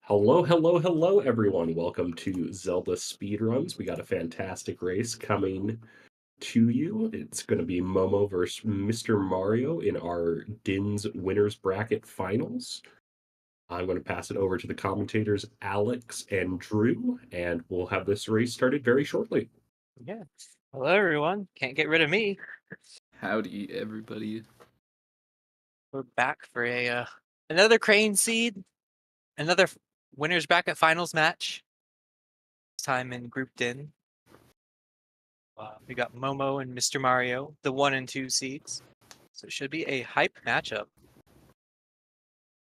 Hello, hello, hello, everyone. Welcome to Zelda Speedruns. We got a fantastic race coming to you. It's going to be Momo versus Mr. Mario in our Din's Winners Bracket Finals. I'm going to pass it over to the commentators, Alex and Drew, and we'll have this race started very shortly. Yeah. Hello, everyone. Can't get rid of me. Howdy, everybody. We're back for another Crane seed, another winners bracket finals match. This time in grouped in. We got Momo and Mr. Mario, the 1 and 2 seeds. So it should be a hype matchup.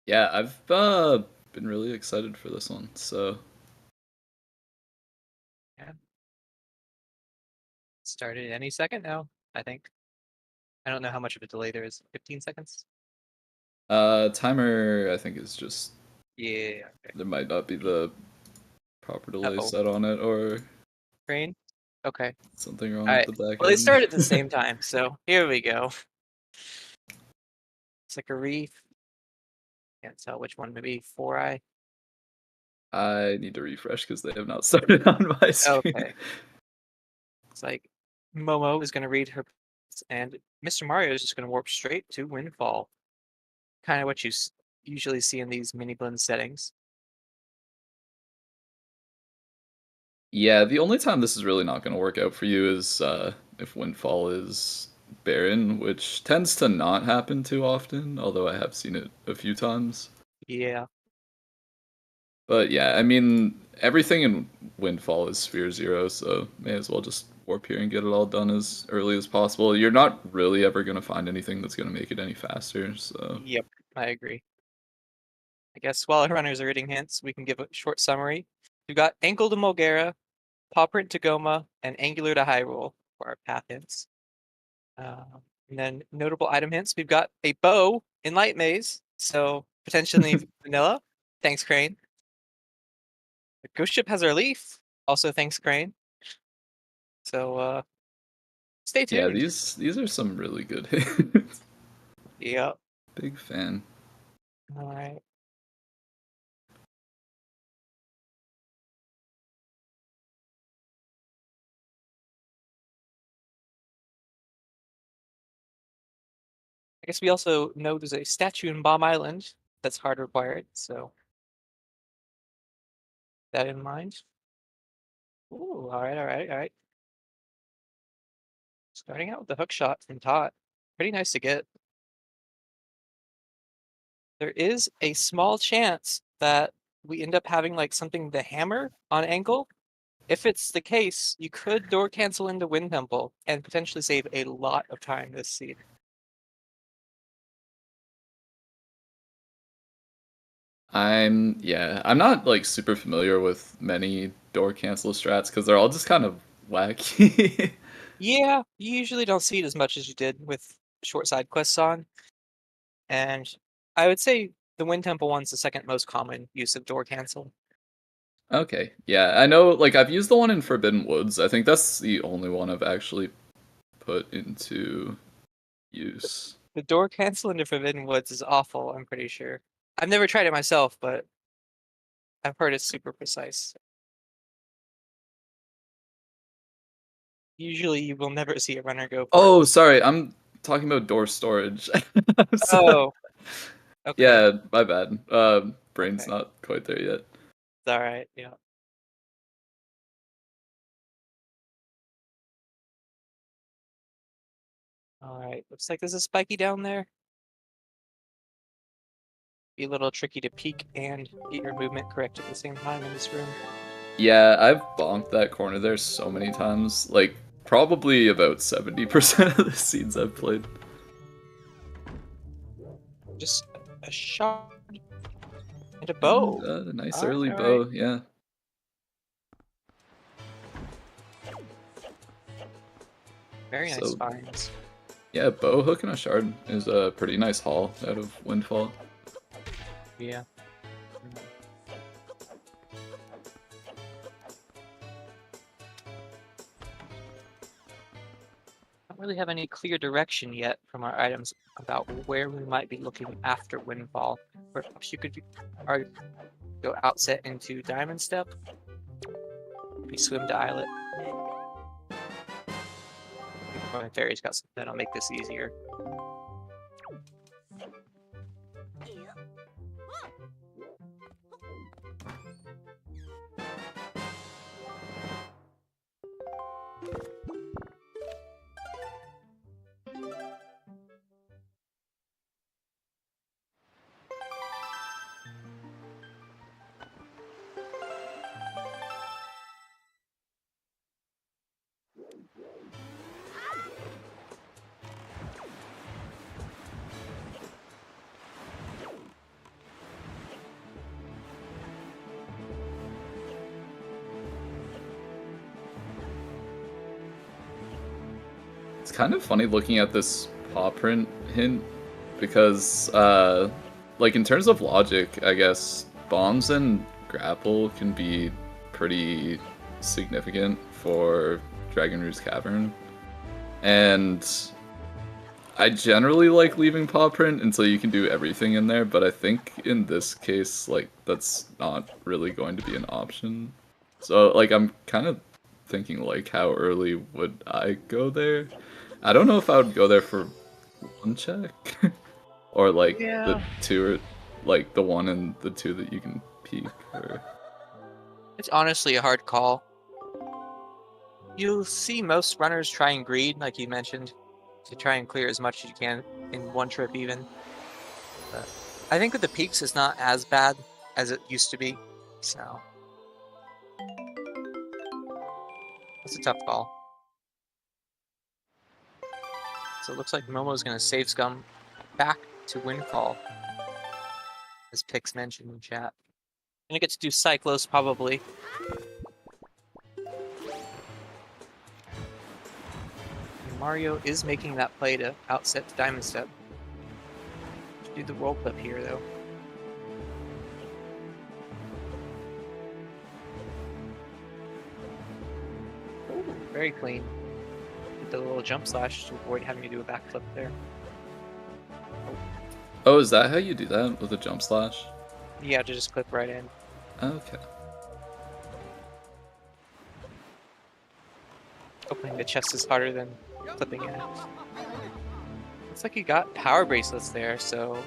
Yeah, I've been really excited for this one. So Yeah. Started any second now, I think. I don't know how much of a delay there is. 15 seconds? timer I think is just Yeah. Okay. there might not be the proper delay Uh-oh. set on it or Crane? Okay. something wrong All with right. the back Well, they end. started at the same time, so here we go. It's like a reef. Can't tell which one. Maybe 4i. I need to refresh because they have not started on my screen. Okay. It's like Momo is going to read her, and Mr. Mario is just going to warp straight to Windfall. Kind of what you usually see in these Miniblins settings. Yeah, the only time this is really not going to work out for you is if Windfall is barren, which tends to not happen too often, although I have seen it a few times. Yeah. But yeah, I mean, everything in Windfall is Sphere Zero, so may as well just warp here and get it all done as early as possible. You're not really ever going to find anything that's going to make it any faster, so... Yep, I agree. I guess while runners are reading hints, we can give a short summary. We've got Ankle to Mulgara, Paw Print to Goma, and Angular to Hyrule for our path hints. And then notable item hints, we've got a bow in Light Maze, so potentially vanilla. Thanks, Crane. The Ghost Ship has our leaf, also thanks, Crane. So stay Yeah, tuned. these are some really good hits. Yep. Big fan. All right. I guess we also know there's a statue in Bomb Island that's hard required, so that in mind. Ooh, all right, all right, all right. Starting out with the hook shot from Tot. Pretty nice to get. There is a small chance that we end up having like something to hammer on angle. If it's the case, you could door cancel into Wind Temple and potentially save a lot of time this seed. I'm not like super familiar with many door cancel strats because they're all just kind of wacky. Yeah, you usually don't see it as much as you did with short side quests on. And I would say the Wind Temple one's the second most common use of door cancel. Okay, yeah, I know, like, I've used the one in Forbidden Woods. I think that's the only one I've actually put into use. The door cancel into Forbidden Woods is awful, I'm pretty sure. I've never tried it myself, but I've heard it's super precise. Usually you will never see a runner go for Oh, it. sorry, I'm talking about door storage. Oh, okay. Yeah, my bad. Brain's Okay. not quite there yet. It's all right, yeah. All right, looks like there's a spiky down there. Be a little tricky to peek and get your movement correct at the same time in this room. Yeah, I've bonked that corner there so many times. Like, probably about 70% of the scenes I've played. Just a shot and a bow. And, a nice All right, early all right. bow, yeah. Very nice So, finds. yeah, bow, hook, and a shard is a pretty nice haul out of Windfall. Yeah. Don't really have any clear direction yet from our items about where we might be looking after Windfall. Perhaps you could Go outset into diamond step. We swim to islet. My fairy's got something that'll make this easier. It's kind of funny looking at this paw print hint because, like, in terms of logic, I guess bombs and grapple can be pretty significant for Dragon Rouge's Cavern. And I generally like leaving paw print until you can do everything in there, but I think in this case, like, that's not really going to be an option. So, like, I'm kind of thinking, like, how early would I go there? I don't know if I would go there for one check, or like the two, or like the one and the two that you can peek. Or... It's honestly a hard call. You'll see most runners try and greed, like you mentioned, to try and clear as much as you can in one trip even. But I think with the peaks, it's not as bad as it used to be, so it's a tough call. So it looks like Momo's going to save Scum back to Windfall, as Pix mentioned in chat. Gonna get to do Cyclos probably. And Mario is making that play to outset to Diamond Step. Should do the roll clip here though. Ooh, very clean. The little jump slash to avoid having to do a backflip there. Oh, is that how you do that with a jump slash? Yeah, to just clip right in. Okay. Opening the chest is harder than clipping in. Looks like you got power bracelets there, so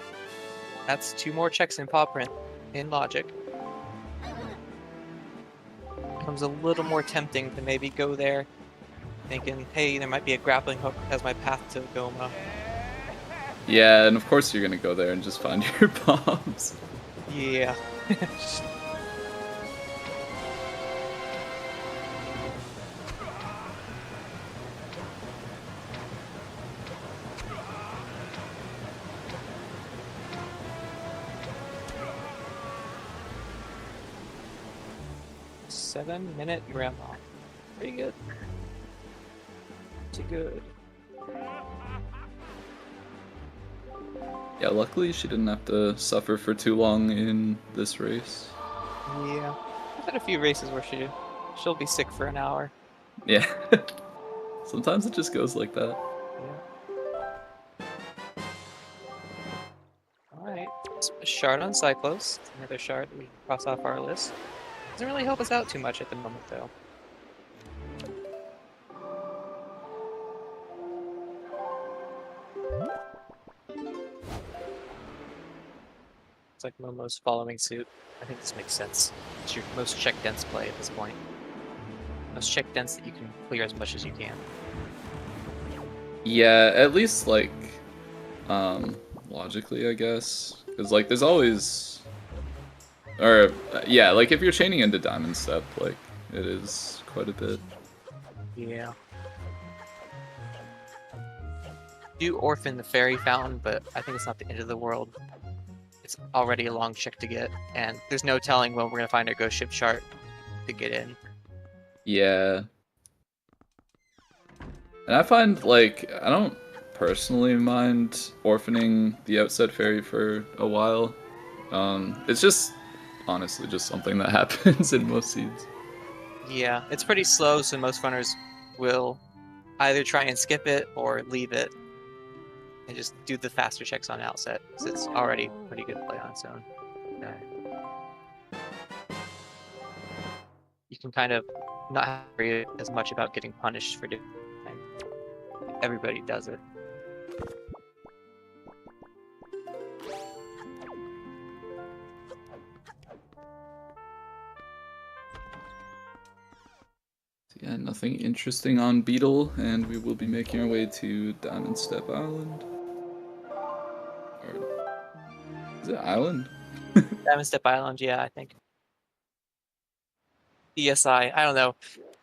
that's 2 more checks in paw print in logic. Becomes a little more tempting to maybe go there, thinking, hey, there might be a grappling hook as my path to Goma. Yeah, and of course you're gonna go there and just find your bombs. Yeah. Seven-minute grandma. Pretty good. Pretty good. Yeah, luckily she didn't have to suffer for too long in this race. Yeah. I've had a few races where she'll be sick for an hour. Yeah. Sometimes it just goes like that. Yeah. Alright. A shard on Cyclos. Another shard that we can cross off our list. Doesn't really help us out too much at the moment though. It's like Momo's following suit. I think this makes sense. It's your most check dense play at this point. Most check dense that you can clear as much as you can. Yeah, at least like logically, I guess, because like there's always, or yeah, like if you're chaining into Diamond Step, like it is quite a bit. Yeah. Do orphan the fairy fountain, but I think it's not the end of the world. It's already a long check to get, and there's no telling when we're gonna find our ghost ship chart to get in. Yeah. And I find, like, I don't personally mind orphaning the outset fairy for a while. It's just, honestly, just something that happens in most seeds. Yeah, it's pretty slow, so most runners will either try and skip it or leave it and just do the faster checks on outset, because it's already pretty good play on its own. Okay. can kind of not worry as much about getting punished for doing it. Everybody does it. Yeah, nothing interesting on Beetle, and we will be making our way to Diamond Step Island. Or is it Island? Diamond Step Island, yeah, I think. ESI, I don't know.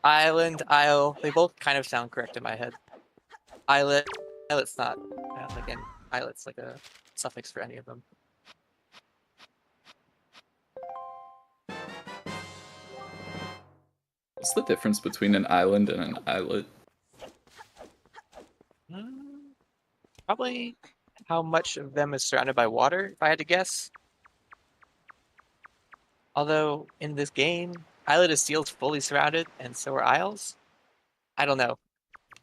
Island, Isle, they both kind of sound correct in my head. Islet, Islet's not. I don't think Islet's like a suffix for any of them. What's the difference between an island and an islet? Probably how much of them is surrounded by water, if I had to guess. Although, in this game, Islet of Steel's fully surrounded, and so are Isles. I don't know.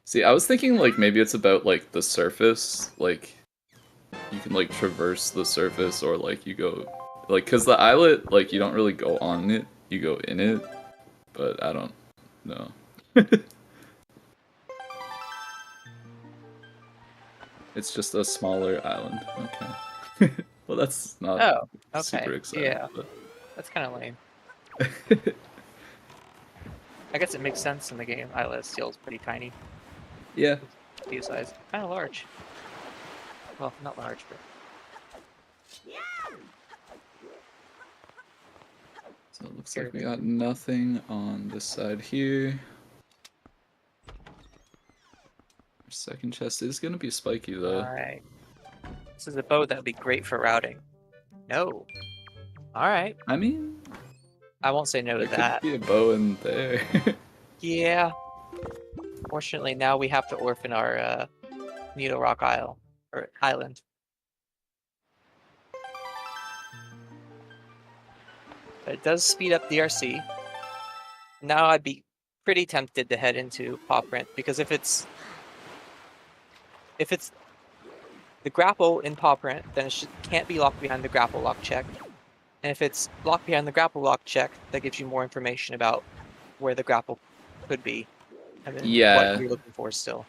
See, I was thinking like maybe it's about like the surface, like you can like traverse the surface, or like you go like, because the islet, like you don't really go on it, you go in it, but I don't know. It's just a smaller island. Okay. Well, that's not super exciting. Yeah, but that's kind of lame. I guess it makes sense in the game. Islet of Steel is pretty tiny. Yeah. Steel size, kind of large. Well, not large, but. So it looks like we got nothing on this side here. Our second chest is gonna be spiky though. Alright. This is a boat that would be great for routing. No. Alright. I mean, I won't say no to that. There could be a bow in there. Yeah. Fortunately, now we have to orphan our Needle Rock Isle. Or Island. But it does speed up DRC. Now I'd be pretty tempted to head into Paw Print, because if it's the grapple in Paw Print, then it can't be locked behind the grapple lock check. And if it's locked behind the grapple lock check, that gives you more information about where the grapple could be. And then what you're looking for still.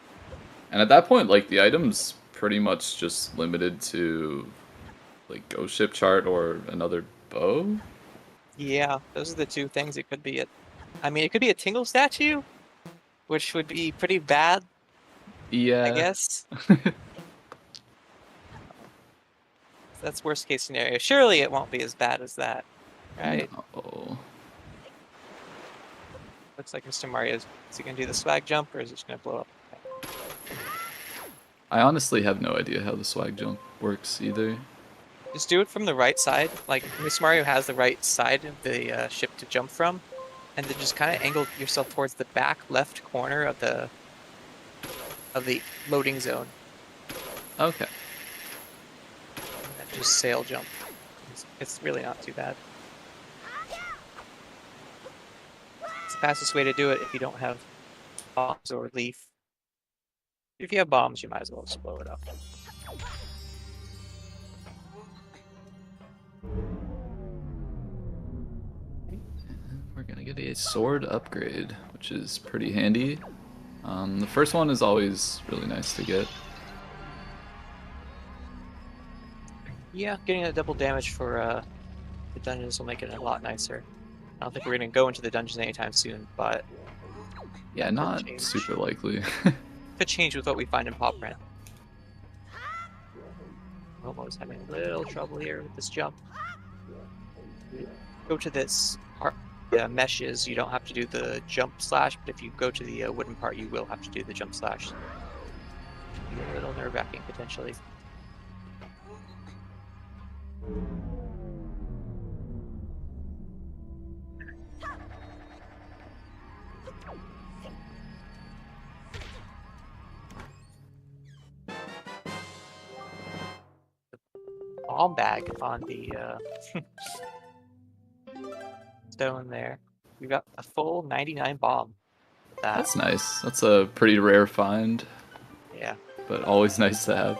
And at that point, like, the item's pretty much just limited to, like, Ghost Ship Chart or another bow? Yeah, those are the two things it could be. I mean, it could be a Tingle statue, which would be pretty bad. Yeah. I guess. That's worst case scenario. Surely it won't be as bad as that, right? No. Looks like Mr. Mario is he gonna do the swag jump, or is it just gonna blow up? I honestly have no idea how the swag jump works either. Just do it from the right side. Like Mr. Mario has the right side of the ship to jump from, and then just kind of angle yourself towards the back left corner of the loading zone. Okay. And just sail jump. It's really not too bad. It's the fastest way to do it if you don't have bombs or leaf. If you have bombs, you might as well just blow it up. We're gonna get a sword upgrade, which is pretty handy. The first one is always really nice to get. Yeah, getting a double damage for the dungeons will make it a lot nicer. I don't think we're gonna go into the dungeons anytime soon, but yeah, not super likely. could change with what we find in Paw Print. Momo's having a little trouble here with this jump. Go to this part, meshes, you don't have to do the jump slash, but if you go to the wooden part, you will have to do the jump slash. Be a little nerve-wracking potentially. Bomb bag on the stone there. We got a full 99 bomb. That's nice. That's a pretty rare find. Yeah. But always nice to have.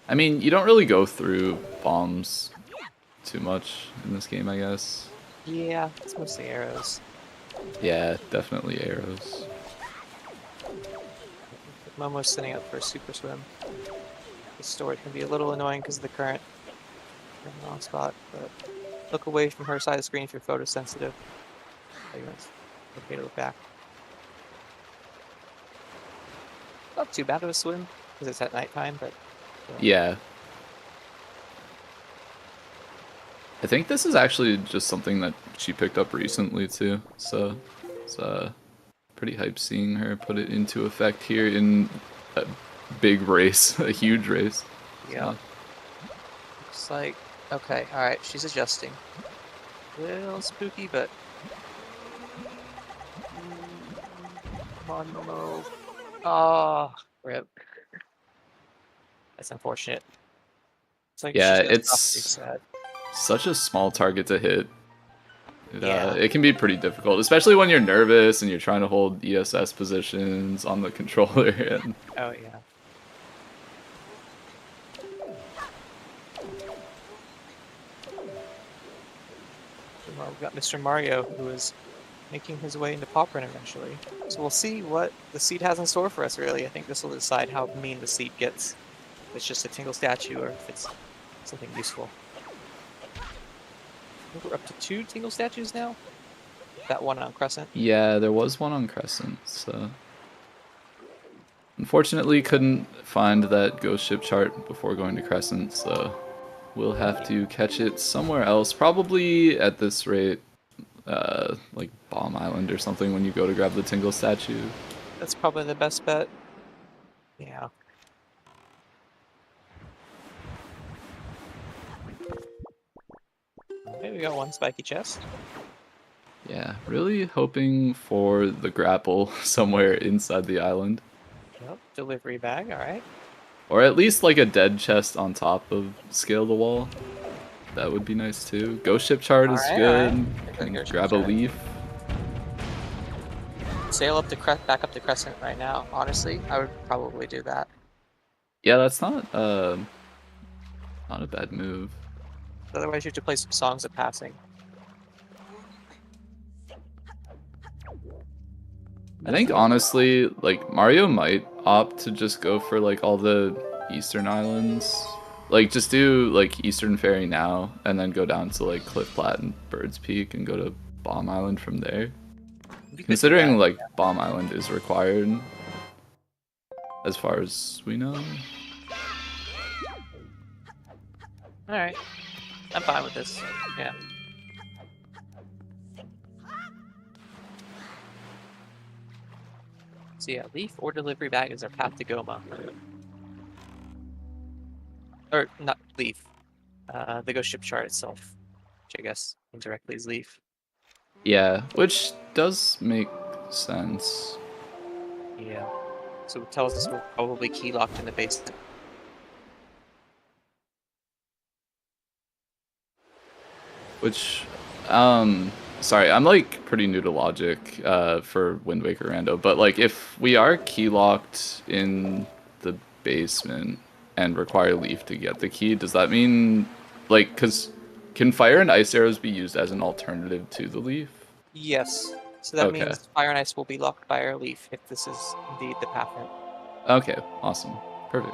I mean, you don't really go through bombs too much in this game, I guess. Yeah, it's mostly arrows. Yeah, definitely arrows. Momo's setting up for a super swim. The storage can be a little annoying because of the current. You're in the wrong spot, but look away from her side of the screen if you're photosensitive. It's okay to look back. Not too bad of a swim because it's at nighttime, but Yeah. I think this is actually just something that she picked up recently too, so it's pretty hype seeing her put it into effect here in a big race, a huge race. yeah. Looks like okay. All right, she's adjusting. A little spooky, but come on, Momo. Oh, rip. That's unfortunate. It's like Yeah, she's gonna stop pretty it's sad. such a small target to hit. Yeah. It can be pretty difficult, especially when you're nervous and you're trying to hold ESS positions on the controller. And Oh yeah. Well, we've got Mr. Mario, who is making his way into Pop Run eventually. So we'll see what the seed has in store for us, really. I think this will decide how mean the seed gets. If it's just a tingle statue or if it's something useful. I think we're up to 2 tingle statues now. That one on Crescent. yeah, there was one on Crescent, so unfortunately couldn't find that ghost ship chart before going to Crescent, so we'll have to catch it somewhere else, probably at this rate, like Bomb Island or something when you go to grab the Tingle statue. That's probably the best bet. Yeah. Okay, we got one spiky chest. Yeah, really hoping for the grapple somewhere inside the island. Yep, delivery bag, alright. Or at least like a dead chest on top of Scale the Wall. That would be nice too. Ghost ship chart is good. Can grab a leaf. Sail up to back up to Crescent right now. Honestly, I would probably do that. Yeah, that's not a bad move. Otherwise, you have to play some songs of passing. I think honestly, like Mario might opt to just go for like all the Eastern Islands. Like just do like Eastern Ferry now and then go down to like Cliff Plat and Bird's Peak and go to Bomb Island from there. Considering like Bomb Island is required as far as we know. Alright. I'm fine with this. Yeah. So yeah, leaf or delivery bag is our path to Goma. Or not leaf. The ghost ship chart itself. Which I guess indirectly is leaf. Yeah, which does make sense. Yeah. So it tells us we're probably key locked in the basement. Which, sorry, I'm like pretty new to logic for Wind Waker Rando, but like if we are key locked in the basement and require leaf to get the key, does that mean like because can fire and ice arrows be used as an alternative to the leaf? Yes. So that means fire and ice will be locked by our leaf if this is indeed the path in. Okay, awesome, perfect.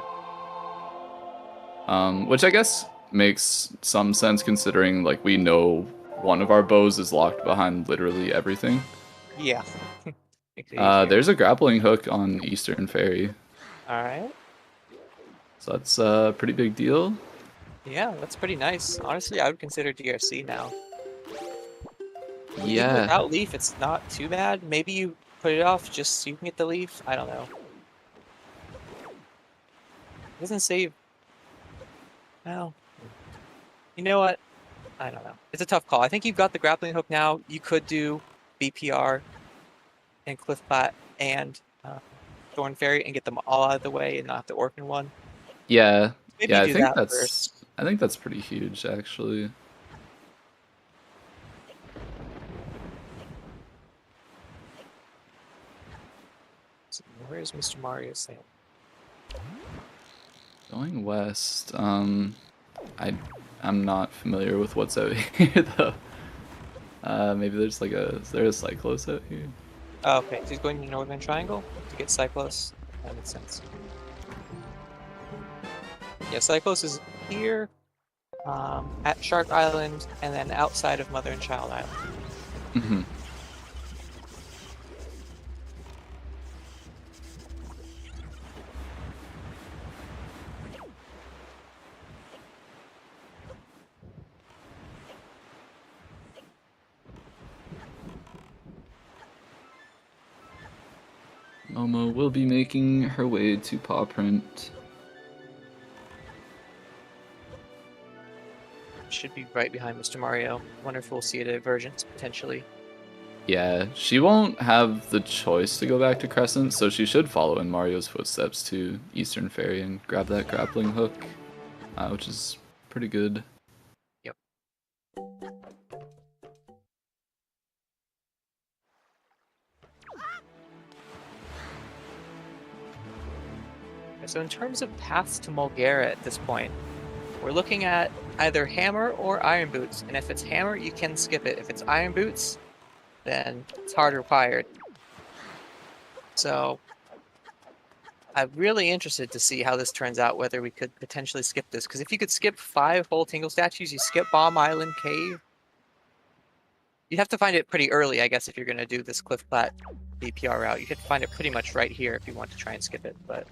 Which I guess makes some sense considering like we know one of our bows is locked behind literally everything. Yeah. There's a grappling hook on Eastern Ferry. Alright. So that's a pretty big deal. Yeah, that's pretty nice. Honestly, I would consider DRC now. Yeah. Even without leaf, it's not too bad. Maybe you put it off just so you can get the leaf. I don't know. It doesn't save. Well, you know what? I don't know. It's a tough call. I think you've got the grappling hook now. You could do BPR and Cliff Plat and Thorn Fairy and get them all out of the way and not have to orphan one. Yeah. Maybe yeah, do that first. I think that's pretty huge actually. So where's Mr. Mario saying? Going west. I'm not familiar with what's out here though. Maybe there's like a... Is there a Cyclos out here? Oh, okay, so he's going to Northern Triangle to get Cyclos. That makes sense. Yeah, Cyclos is here, at Shark Island, and then outside of Mother and Child Island. Mm-hmm. Momo will be making her way to Paw Print. Should be right behind Mr. Mario. Wonder if we'll see a divergence, potentially. Yeah, she won't have the choice to go back to Crescent, so she should follow in Mario's footsteps to Eastern Ferry and grab that grappling hook, which is pretty good. Yep. So in terms of paths to Mulgara at this point, we're looking at either Hammer or Iron Boots, and if it's Hammer, you can skip it. If it's Iron Boots, then it's hard required. So I'm really interested to see how this turns out, whether we could potentially skip this, because if you could skip 5 whole Tingle statues, you skip Bomb Island Cave. You'd have to find it pretty early, I guess, if you're going to do this Cliff Plat DPR route. You have to find it pretty much right here if you want to try and skip it, but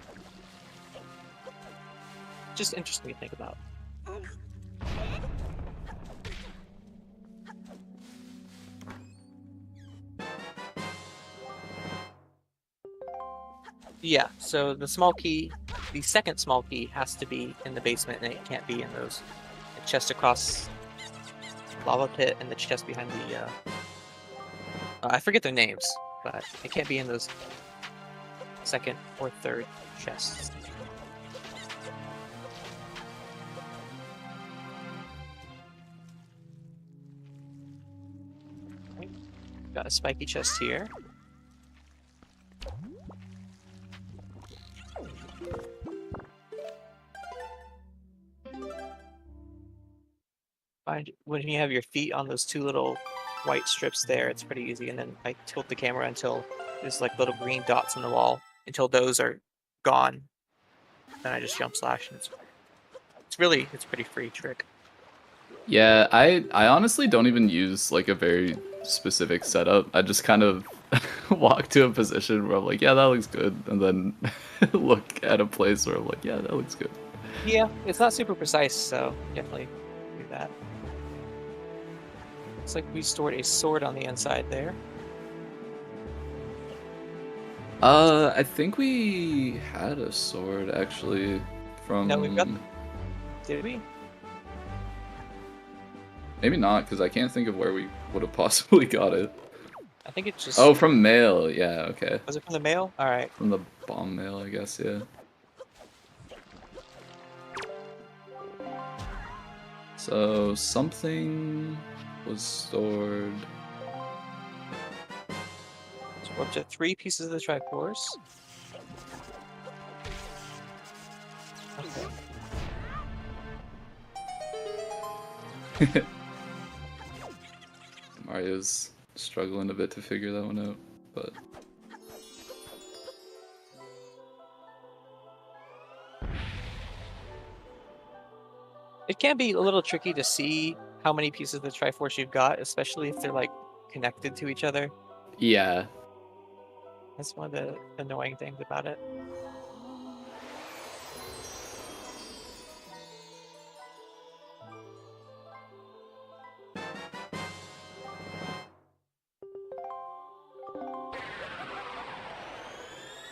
just interesting to think about. Yeah, so the small key, the second small key has to be in the basement, and it can't be in those the chest across lava pit and the chest behind the I forget their names, but it can't be in those second or third chests. Okay. Got a spiky chest here. When you have your feet on those 2 little white strips there, it's pretty easy. And then I tilt the camera until there's like little green dots on the wall. Until those are gone, then I just jump slash, and it's pretty free trick. Yeah, I honestly don't even use like a very specific setup. I just kind of walk to a position where I'm like, yeah, that looks good, and then look at a place where I'm like, yeah, that looks good. Yeah, it's not super precise, so definitely do that. Looks like we stored a sword on the inside there. I think we had a sword actually from... No, we've got... Did we? Maybe not, because I can't think of where we would have possibly got it. I think it's just... Oh, from mail, yeah, okay. Was it from the mail? Alright. From the bomb mail, I guess, yeah. So, something was stored... So we're up to 3 pieces of the Triforce. Okay. Mario's struggling a bit to figure that one out, but... It can be a little tricky to see how many pieces of the Triforce you've got, especially if they're like connected to each other. Yeah. That's one of the annoying things about it.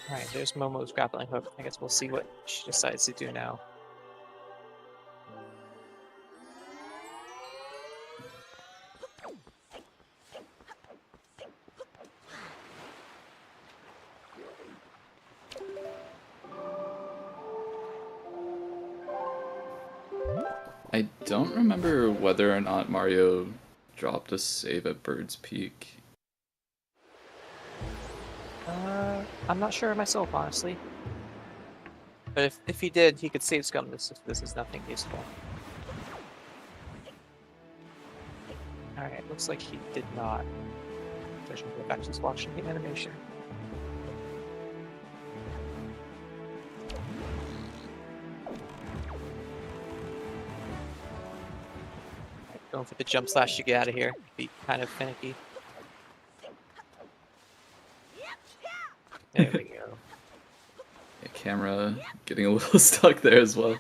Alright, there's Momo's grappling hook. I guess we'll see what she decides to do now. I don't remember whether or not Mario dropped a save at Bird's Peak. I'm not sure myself, honestly. But if he did, he could save scum this if this is nothing useful. Alright, looks like he did not. I should go back to just watching the animation. Going for the jump slash to get out of here. Be kind of finicky. There we go. Yeah, camera getting a little stuck there as well.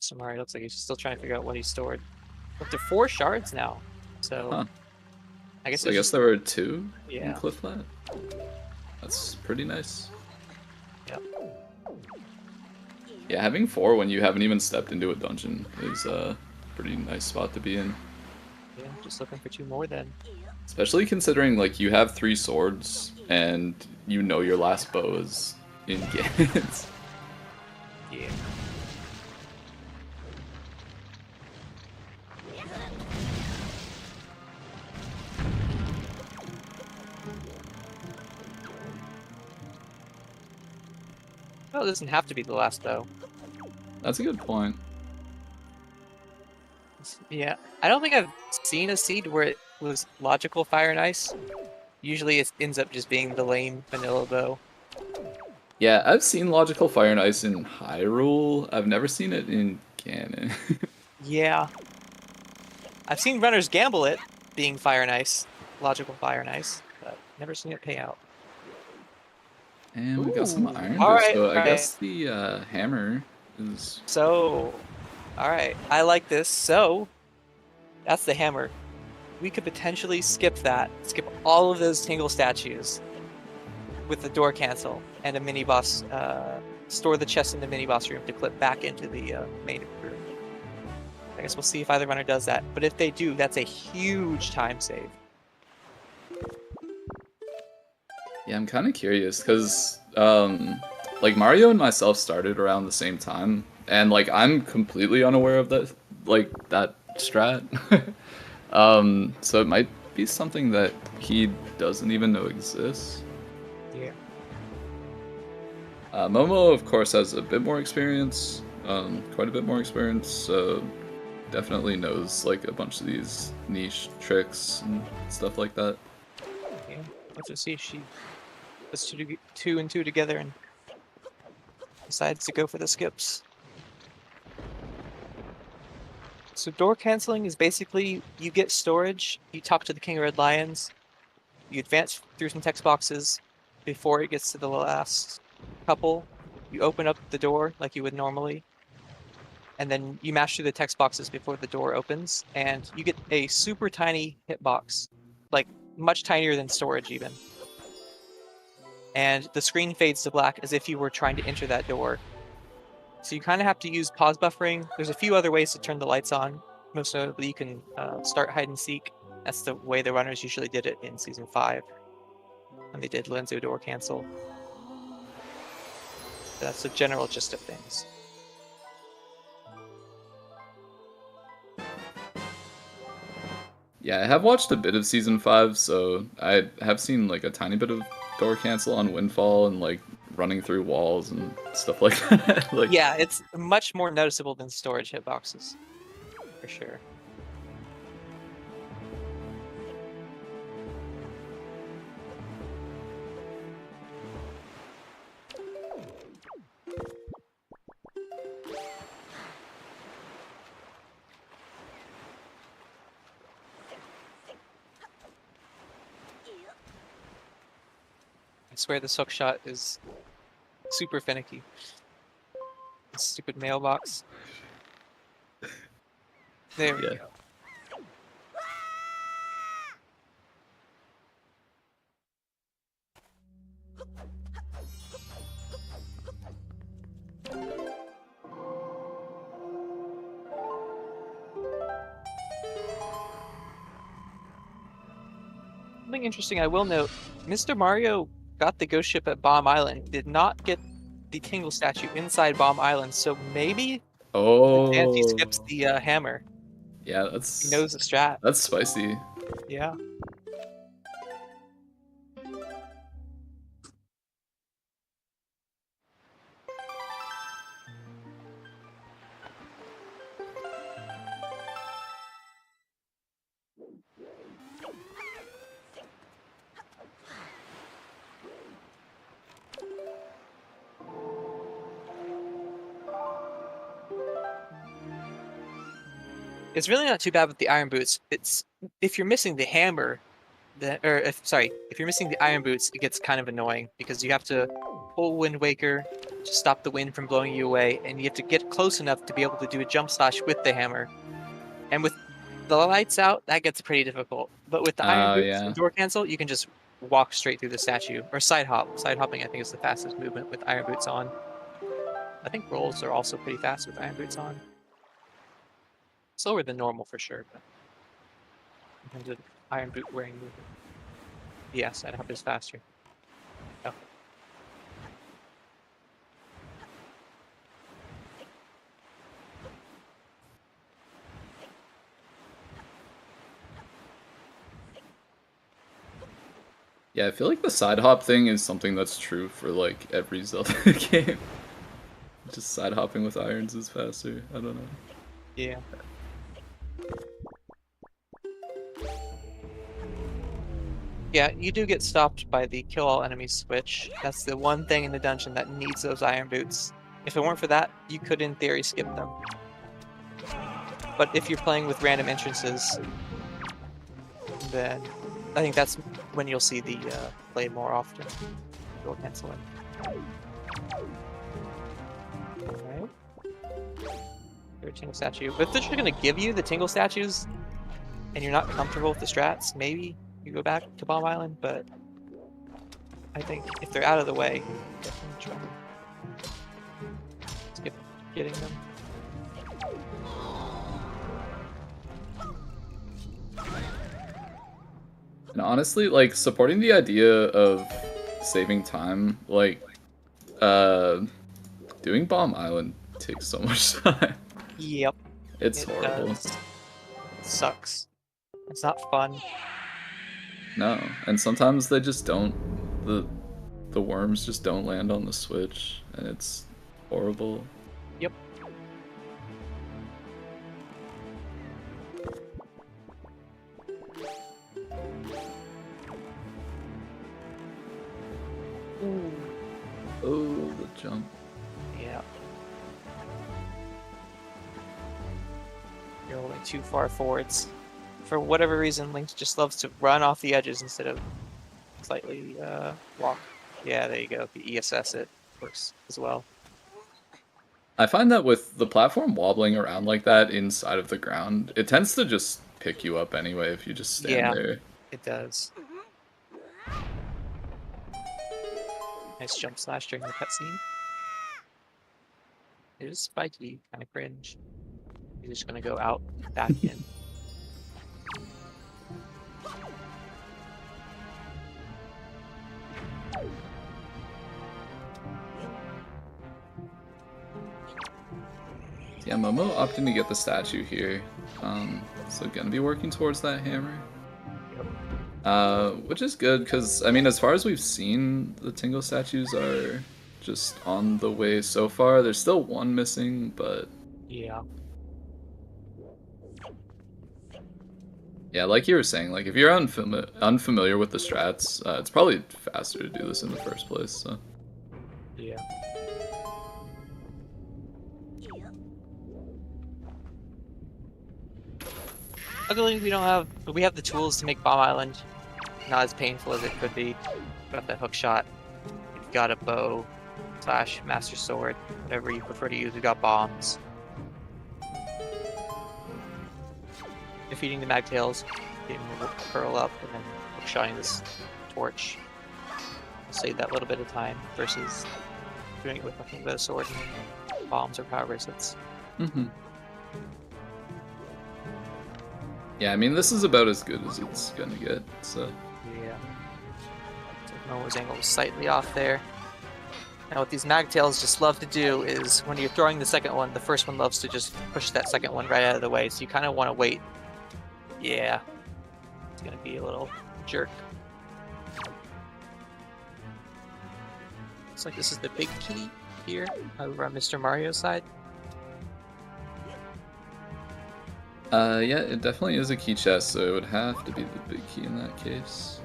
So Mario looks like he's still trying to figure out what he stored. Up to 4 shards now. So Huh. I guess, So I guess there were 2 in Yeah. Cliff Flat. That's pretty nice. Yep. Yeah, having 4 when you haven't even stepped into a dungeon is a pretty nice spot to be in. Yeah, just looking for 2 more then. Especially considering like you have 3 swords and you know your last bow is in Gans. Yeah. Well, it doesn't have to be the last bow. That's a good point. Yeah, I don't think I've seen a seed where it was logical fire and ice. Usually it ends up just being the lame vanilla bow. Yeah, I've seen Logical Fire and Ice in Hyrule. I've never seen it in Ganon. Yeah. I've seen runners gamble it being fire and ice, logical fire and ice, but never seen it pay out. And we got some Ooh, iron. alright, So I alright. guess the hammer is... So, alright, I like this. So, that's the hammer. We could potentially skip that, skip all of those Tingle statues with the door cancel and a mini boss, store the chest in the mini boss room to clip back into the main room. I guess we'll see if either runner does that. But if they do, that's a huge time save. Yeah, I'm kind of curious because like Mario and myself started around the same time, and like I'm completely unaware of that that strat. So it might be something that he doesn't even know exists. Yeah. Momo, of course, has a bit more experience, quite a bit more experience, so definitely knows like a bunch of these niche tricks and stuff like that. Yeah. Let's just see if she puts two and two together and decides to go for the skips. So door canceling is basically you get storage, you talk to the King of Red Lions, you advance through some text boxes before it gets to the last couple, you open up the door like you would normally, and then you mash through the text boxes before the door opens, and you get a super tiny hitbox, like much tinier than storage even. And the screen fades to black as if you were trying to enter that door. So you kind of have to use pause buffering. There's a few other ways to turn the lights on. Most notably, you can start hide and seek. That's the way the runners usually did it in Season 5. When they did Lenzo door cancel. That's the general gist of things. Yeah, I have watched a bit of Season 5, so I have seen like a tiny bit of door cancel on Windfall and like running through walls and stuff like that. Like, Yeah, it's much more noticeable than storage hitboxes. For sure. I swear this hook shot is super finicky. This stupid mailbox. There we Yeah. go. Something interesting I will note, Mr. Mario got the ghost ship at Bomb Island, did not get the Tingle statue inside Bomb Island, so maybe the chance he skips the hammer. Yeah, that's He knows the strat. That's spicy. Yeah. It's really not too bad with the iron boots. It's if you're missing the hammer, if you're missing the iron boots, it gets kind of annoying because you have to pull Wind Waker to stop the wind from blowing you away, and you have to get close enough to be able to do a jump slash with the hammer. And with the lights out, that gets pretty difficult. But with the iron boots and door cancel, you can just walk straight through the statue or side hop. Side hopping, I think, is the fastest movement with iron boots on. I think rolls are also pretty fast with iron boots on. Slower than normal for sure, but in terms of iron boot wearing movement. Yeah, side hop is faster. Oh. Yeah, I feel like the side hop thing is something that's true for like every Zelda game. Just side hopping with irons is faster. I don't know. Yeah. Yeah, you do get stopped by the kill all enemies switch. That's the one thing in the dungeon that needs those iron boots. If it weren't for that, you could in theory skip them. But if you're playing with random entrances, then I think that's when you'll see the play more often. Door canceling. Alright. Your tingle statue. But if they're just gonna give you the tingle statues and you're not comfortable with the strats, maybe you go back to Bomb Island, but I think if they're out of the way, definitely try to skip getting them. And honestly, like, supporting the idea of saving time, like, doing Bomb Island takes so much time. Yep. It's horrible. Does. It sucks. It's not fun. No, and sometimes they just don't. The worms just don't land on the switch, and it's horrible. Yep. Ooh. Oh, the jump. Yeah. You're only too far forwards. For whatever reason, Link just loves to run off the edges instead of slightly walk. Yeah, there you go. If you ESS it, works as well. I find that with the platform wobbling around like that inside of the ground, it tends to just pick you up anyway if you just stand there. It does. Nice jump slash during the cutscene. It is spiky, kind of cringe. You're just gonna go out, back in. Yeah, Momo opting to get the statue here. So gonna be working towards that hammer. Which is good, because, I mean, as far as we've seen, the Tingle statues are just on the way so far. There's still one missing, but... Yeah. Yeah, like you were saying, like, if you're unfamiliar with the strats, it's probably faster to do this in the first place, so... Yeah. Luckily, we have the tools to make Bomb Island not as painful as it could be. Got that hook shot. We've got a bow / master sword, whatever you prefer to use. We've got bombs. Defeating the Magtails, getting them to curl up, and then hook shotting this torch. Will save that little bit of time versus doing it with nothing but a sword and bombs or power bracelets. Mm-hmm. Yeah, I mean, this is about as good as it's gonna get, so... Yeah. So Momo's angle was slightly off there. Now what these Magtails just love to do is, when you're throwing the second one, the first one loves to just push that second one right out of the way, so you kind of want to wait. Yeah. It's gonna be a little jerk. Looks like this is the big key here, over on Mr. Mario's side. Yeah, it definitely is a key chest, so it would have to be the big key in that case.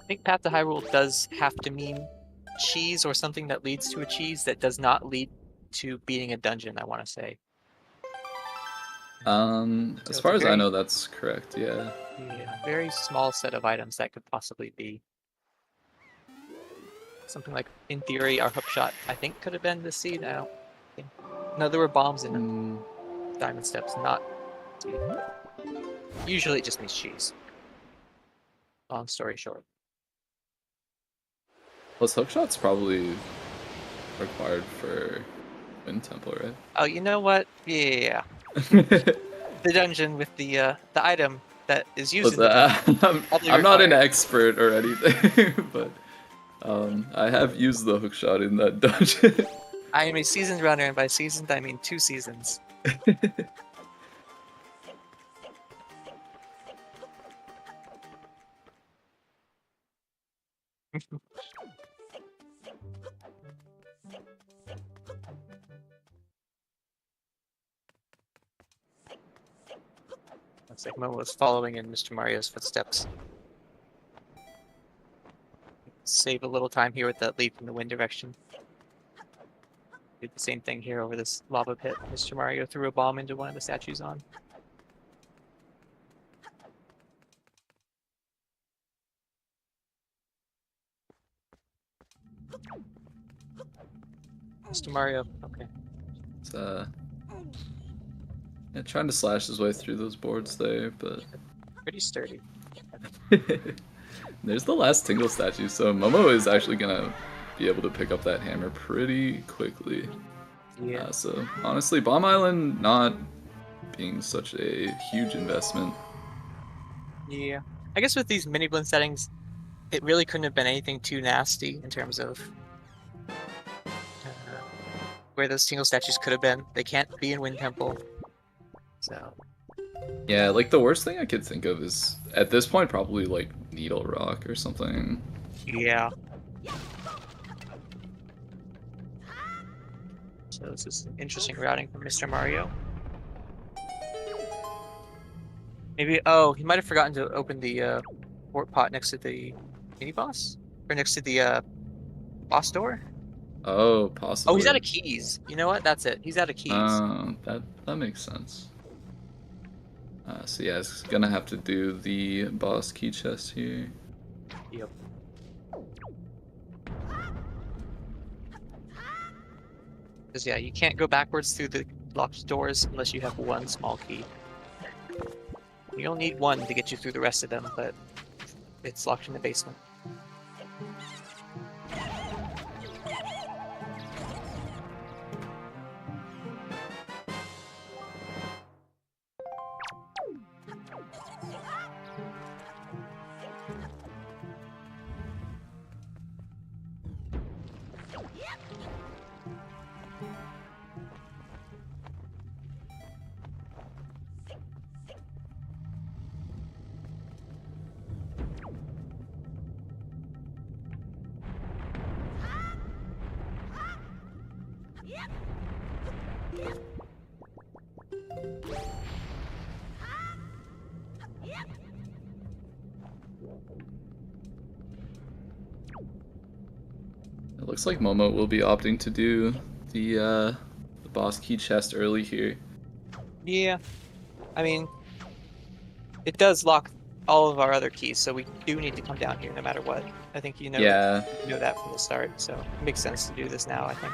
think Path to Hyrule does have to mean cheese or something that leads to a cheese that does not lead to beating a dungeon, I want to say. As far as I know, that's correct, yeah. Yeah, very small set of items that could possibly be. Something like, in theory, our hookshot, I think, could have been the seed. I don't think. No, there were bombs in Diamond Steps, not seed. Usually it just means cheese. Long story short. Plus, hookshot's probably required for Wind Temple, right? Oh, you know what? Yeah. The dungeon with the item that is used in the I'm not an expert or anything, but I have used the hookshot in that dungeon. I am a seasoned runner, and by seasoned I mean 2 seasons. Looks like Momo is following in Mr. Mario's footsteps. Save a little time here with that leap in the wind direction. Did the same thing here over this lava pit. Mr. Mario threw a bomb into one of the statues on. Mr. Mario, okay. It's, yeah, trying to slash his way through those boards there, but Pretty sturdy. There's the last Tingle statue, so Momo is actually gonna be able to pick up that hammer pretty quickly. Yeah. So honestly, Bomb Island not being such a huge investment. Yeah. I guess with these Miniblin settings, it really couldn't have been anything too nasty in terms of where those Tingle statues could have been. They can't be in Wind Temple. So. Yeah, like the worst thing I could think of is, at this point, probably like Needle Rock or something. Yeah. So this is interesting routing from Mr. Mario. Maybe, oh, he might have forgotten to open the port pot next to the mini-boss? Or next to the boss door? Oh, possibly. Oh, he's out of keys. You know what? That's it. He's out of keys. That makes sense. So yeah, it's gonna have to do the boss key chest here. Yep. Because yeah, you can't go backwards through the locked doors unless you have one small key. You don't need one to get you through the rest of them, but it's locked in the basement. It looks like Momo will be opting to do the boss key chest early here. Yeah. I mean, it does lock all of our other keys, so we do need to come down here no matter what. I think you know, Yeah. you know that from the start, so it makes sense to do this now, I think.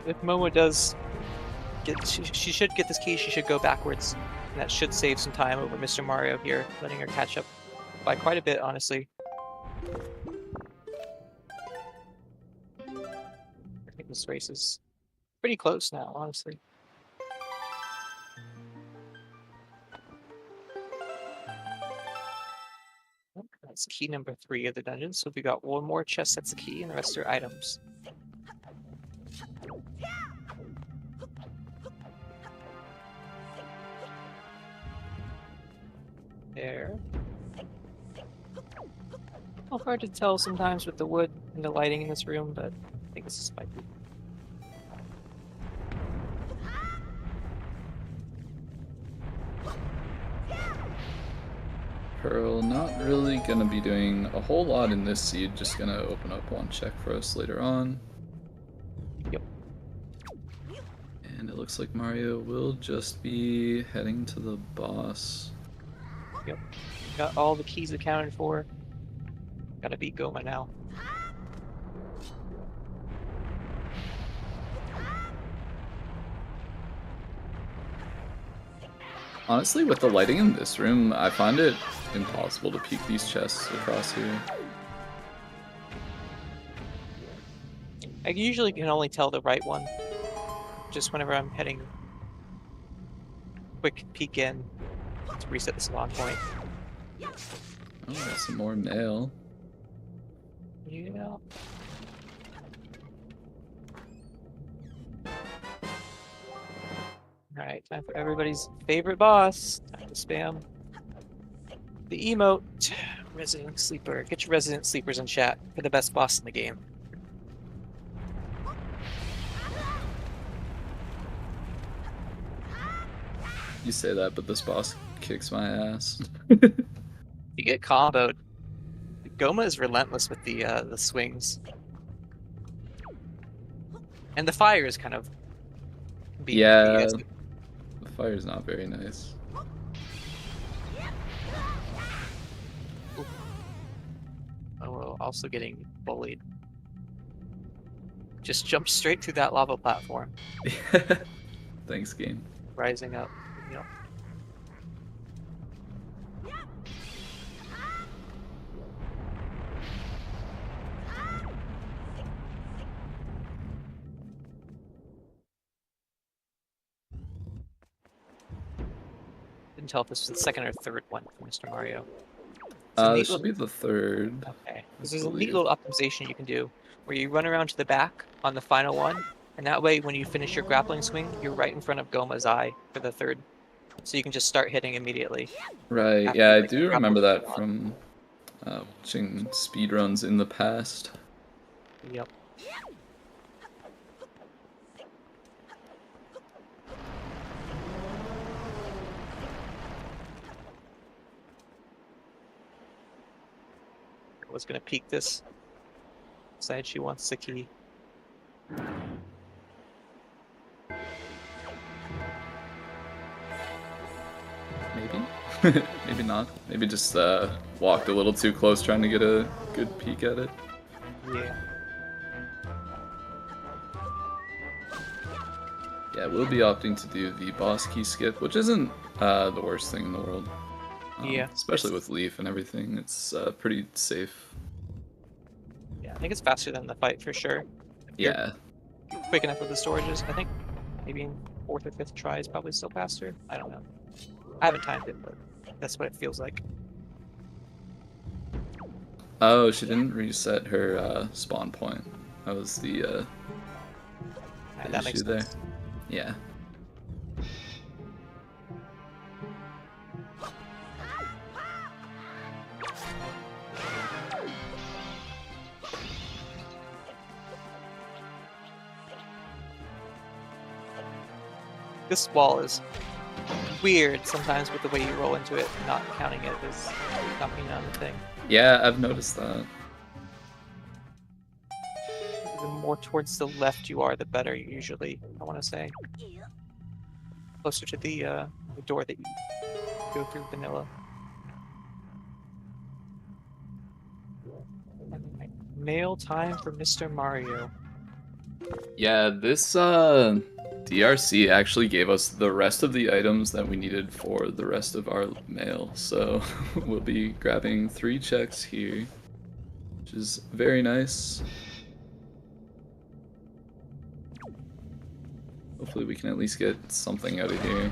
If Momo does get, she should get this key, she should go backwards. And that should save some time over Mr. Mario here, letting her catch up by quite a bit, honestly. I think this race is pretty close now, honestly. is key number 3 of the dungeon. So we got one more chest that's a key, and the rest are items. There. Well, hard to tell sometimes with the wood and the lighting in this room, but I think this is fine. Pearl, not really gonna be doing a whole lot in this seed, just gonna open up one check for us later on. Yep. And it looks like Mario will just be heading to the boss. Yep. Got all the keys accounted for. Gotta beat Goma now. Honestly, with the lighting in this room, I find it impossible to peek these chests across here. I usually can only tell the right one. Just whenever I'm heading quick peek in to reset the spawn point. Oh, got some more mail. Yeah. Alright, time for everybody's favorite boss. Time to spam the emote. Resident Sleeper. Get your Resident Sleepers in chat for the best boss in the game. You say that, but this boss kicks my ass. You get comboed. Goma is relentless with the swings. And the fire is kind of... Yeah, the fire's not very nice. Oh, well, also getting bullied. Just jump straight through that lava platform. Thanks, game. Rising up. Yep. Couldn't tell if this was the second or third one for Mr. Mario. This should be the third. Okay. Because there's a neat little optimization you can do where you run around to the back on the final one, and that way when you finish your grappling swing, you're right in front of Goma's eye for the third. So you can just start hitting immediately. Right, yeah, I do remember that from watching speedruns in the past. Yep. Was gonna peek this. Decided she wants the key. Maybe? Maybe not. Maybe just walked a little too close trying to get a good peek at it. Yeah. Yeah, we'll be opting to do the boss key skip, which isn't the worst thing in the world. Yeah. Especially with Leaf and everything, it's pretty safe. Yeah, I think it's faster than the fight for sure. Yeah. Quick enough with the storages. I think maybe in 4th or 5th try is probably still faster. I don't know. I haven't timed it, but that's what it feels like. Oh, she didn't reset her spawn point. That was the That makes issue there. sense. Yeah. This wall is weird sometimes with the way you roll into it, not counting it as coming on the thing. Yeah, I've noticed that. The more towards the left you are, the better usually, I want to say. Closer to the door that you go through vanilla. Mail time for Mr. Mario. Yeah, this DRC actually gave us the rest of the items that we needed for the rest of our mail, so we'll be grabbing 3 checks here, which is very nice. Hopefully we can at least get something out of here.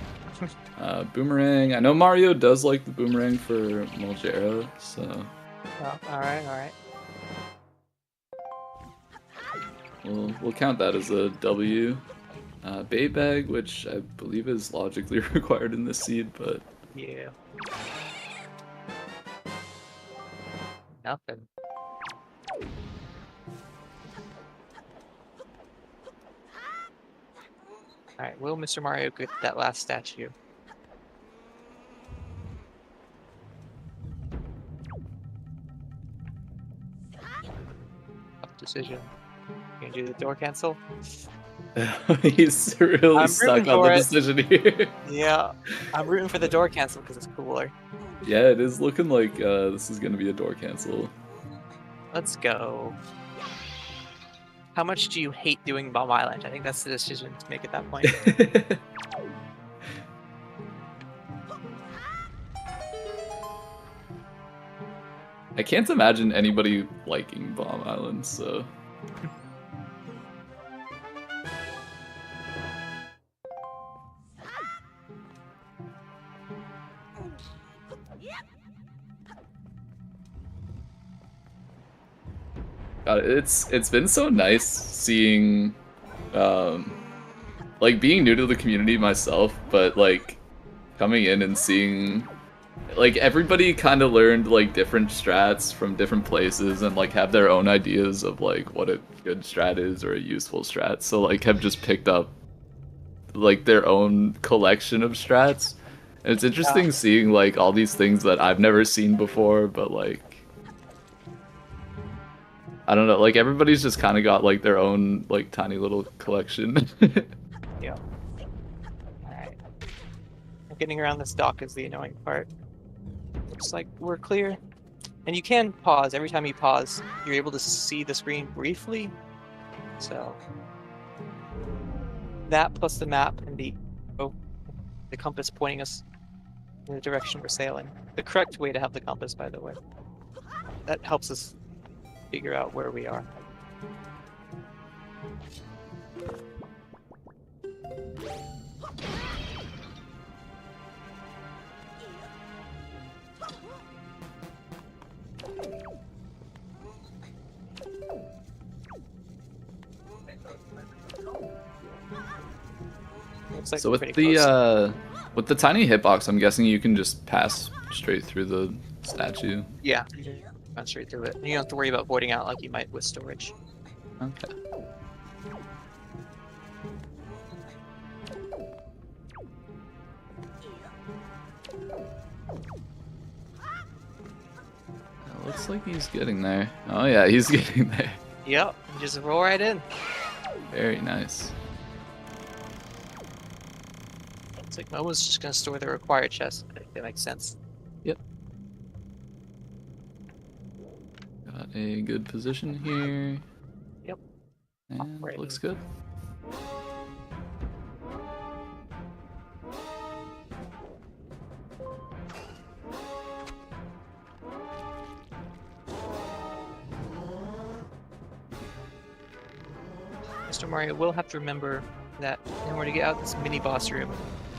Boomerang. I know Mario does like the boomerang for Mulgera, so Oh, all right. We'll count that as a W. Bait bag, which I believe is logically required in this seed, but Yeah. Nothing. All right, will Mr. Mario get that last statue? Tough decision. You gonna do the door cancel? he's really I'm stuck rooting on the for it. decision here. Yeah, I'm rooting for the door cancel because it's cooler. Yeah, it is looking like this is gonna be a door cancel. Let's go. How much do you hate doing Bomb Island? I think that's the decision to make at that point. I can't imagine anybody liking Bomb Island, so. God, it's been so nice seeing, like being new to the community myself, but like coming in and seeing, like everybody kind of learned like different strats from different places and like have their own ideas of like what a good strat is or a useful strat. So like have just picked up like their own collection of strats. And it's interesting seeing like all these things that I've never seen before, but like I don't know, like everybody's just kind of got like their own like tiny little collection. Yeah. Alright. Getting around this dock is the annoying part. Looks like we're clear. And you can pause. Every time you pause, you're able to see the screen briefly. So that plus the map and the compass pointing us in the direction we're sailing. The correct way to have the compass, by the way. That helps us figure out where we are. Looks like So we're with pretty close. with the tiny hitbox, I'm guessing you can just pass straight through the statue. Yeah, run straight through it. You don't have to worry about voiding out like you might with storage. Okay. It looks like he's getting there. Oh yeah, he's getting there. Yep, just roll right in. Very nice. It's like Momo's just gonna store the required chest. I think that makes sense. Yep. Got a good position here. Yep. And Right. looks good. Mr. Mario will have to remember that in order to get out of this mini boss room,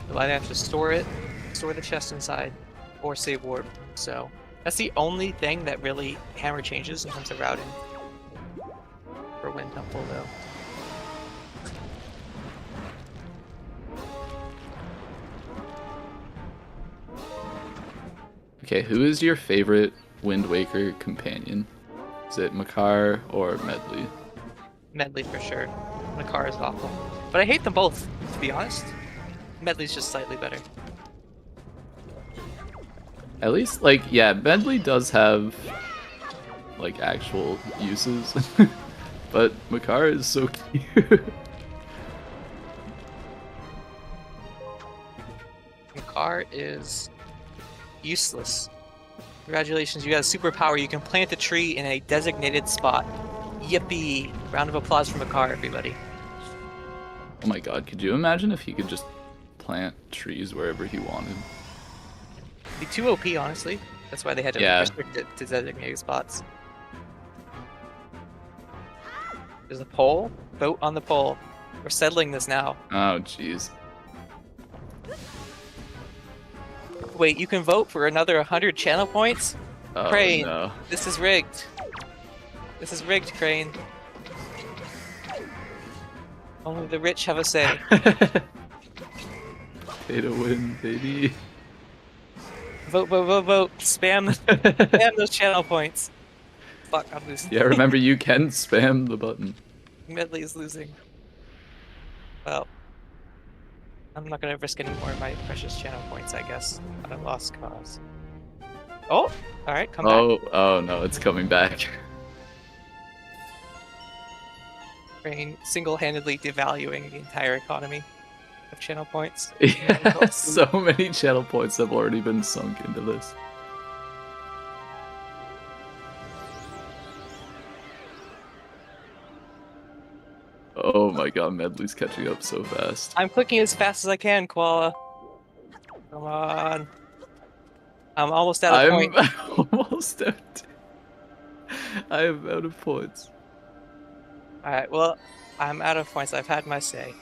you'll either have to store the chest inside, or save warp. So that's the only thing that really hammer changes in terms of routing for Wind Temple, though. Okay, who is your favorite Wind Waker companion? Is it Makar or Medley? Medley for sure. Makar is awful. But I hate them both, to be honest. Medley's just slightly better. At least, like, yeah, Medley does have, like, actual uses. But Makar is so cute. Makar is useless. Congratulations, you got a superpower. You can plant a tree in a designated spot. Yippee! Round of applause for Makar, everybody. Oh my god, could you imagine if he could just plant trees wherever he wanted? It'd be too OP, honestly. That's why they had to restrict it to designated spots. There's a pole. Vote on the pole. We're settling this now. Oh, jeez. Wait, you can vote for another 100 channel points? Oh Crane, no. this is rigged. This is rigged, Crane. Only the rich have a say. Pay to win, baby. Vote, vote, vote, vote. Spam those channel points. Fuck, I'm losing. Yeah, remember you can spam the button. Medley is losing. Well, I'm not gonna risk any more of my precious channel points, I guess, on a lost cause. Oh, alright, come back. Oh no, it's coming back. Crane single-handedly devaluing the entire economy of channel points. Yeah, so many channel points have already been sunk into this. Oh my god, Medley's catching up so fast. I'm clicking as fast as I can, Koala. Come on. I'm almost out of points. I'm almost out. I am out of points. Alright, well, I'm out of points. I've had my say.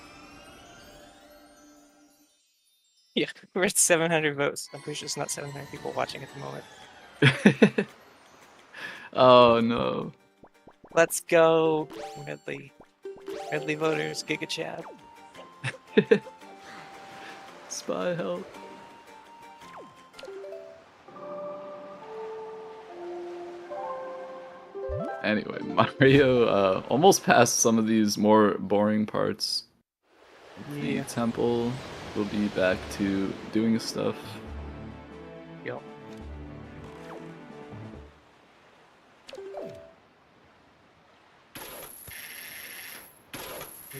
Yeah, we're at 700 votes. I'm pretty sure it's not 700 people watching at the moment. Oh no. Let's go, Medley. Medley voters, Giga Chad. Spy help. Anyway, Mario almost passed some of these more boring parts. The temple will be back to doing stuff. Yep.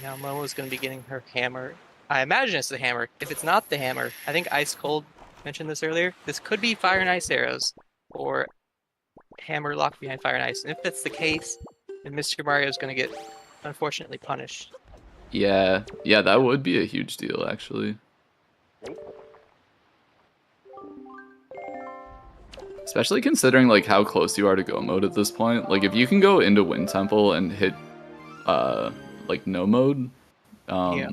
Now Momo's gonna be getting her hammer. I imagine it's the hammer. If it's not the hammer, I think Ice Cold mentioned this earlier. This could be Fire and Ice arrows, or hammer locked behind Fire and Ice. And if that's the case, then Mr. Mario is gonna get unfortunately punished. Yeah, that would be a huge deal, actually. Especially considering like how close you are to go mode at this point. Like if you can go into Wind Temple and hit like no mode, Yeah.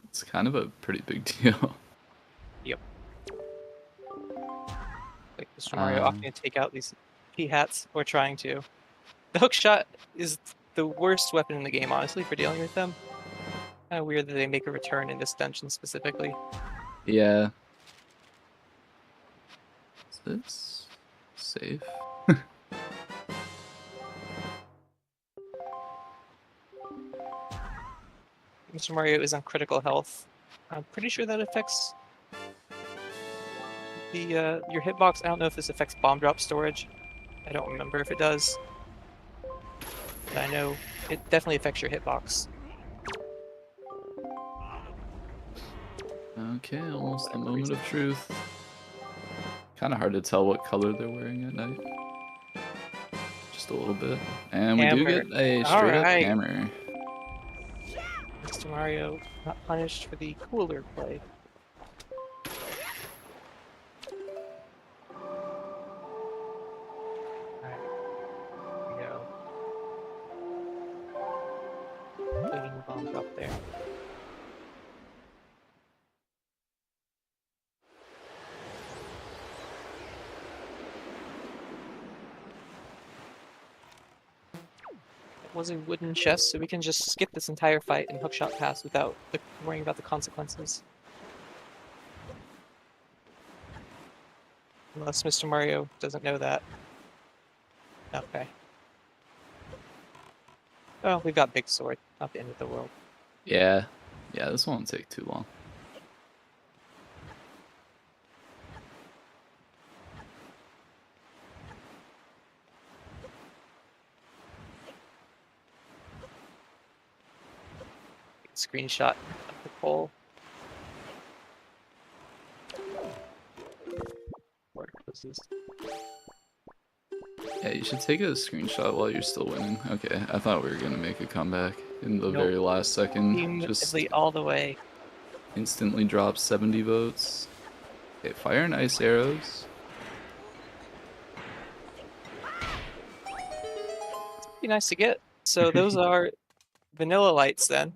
it's kind of a pretty big deal. Yep. Like Mr. Mario opting to take out these P-hats, or trying to. The hook shot is the worst weapon in the game, honestly, for dealing with them. Kind of weird that they make a return in this dungeon specifically. Yeah. Is this safe? Mr. Mario is on critical health. I'm pretty sure that affects the your hitbox. I don't know if this affects bomb drop storage. I don't remember if it does. But I know it definitely affects your hitbox. Okay, almost the moment of truth. Kind of hard to tell what color they're wearing at night. Just a little bit. And we do get a straight up hammer. Mr. Mario not punished for the cooler play. Alright. Here we go. Cleaning bomb drop there. Was a wooden chest, so we can just skip this entire fight and hookshot pass without worrying about the consequences. Unless Mr. Mario doesn't know that. Okay. Oh, we've got Big Sword. Not the end of the world. Yeah, this won't take too long. Screenshot of the poll. Where closes. Yeah, you should take a screenshot while you're still winning. Okay, I thought we were gonna make a comeback in the very last second. Just all the way. Instantly drops 70 votes. Okay, fire and ice arrows. It's pretty nice to get. So those are vanilla lights then.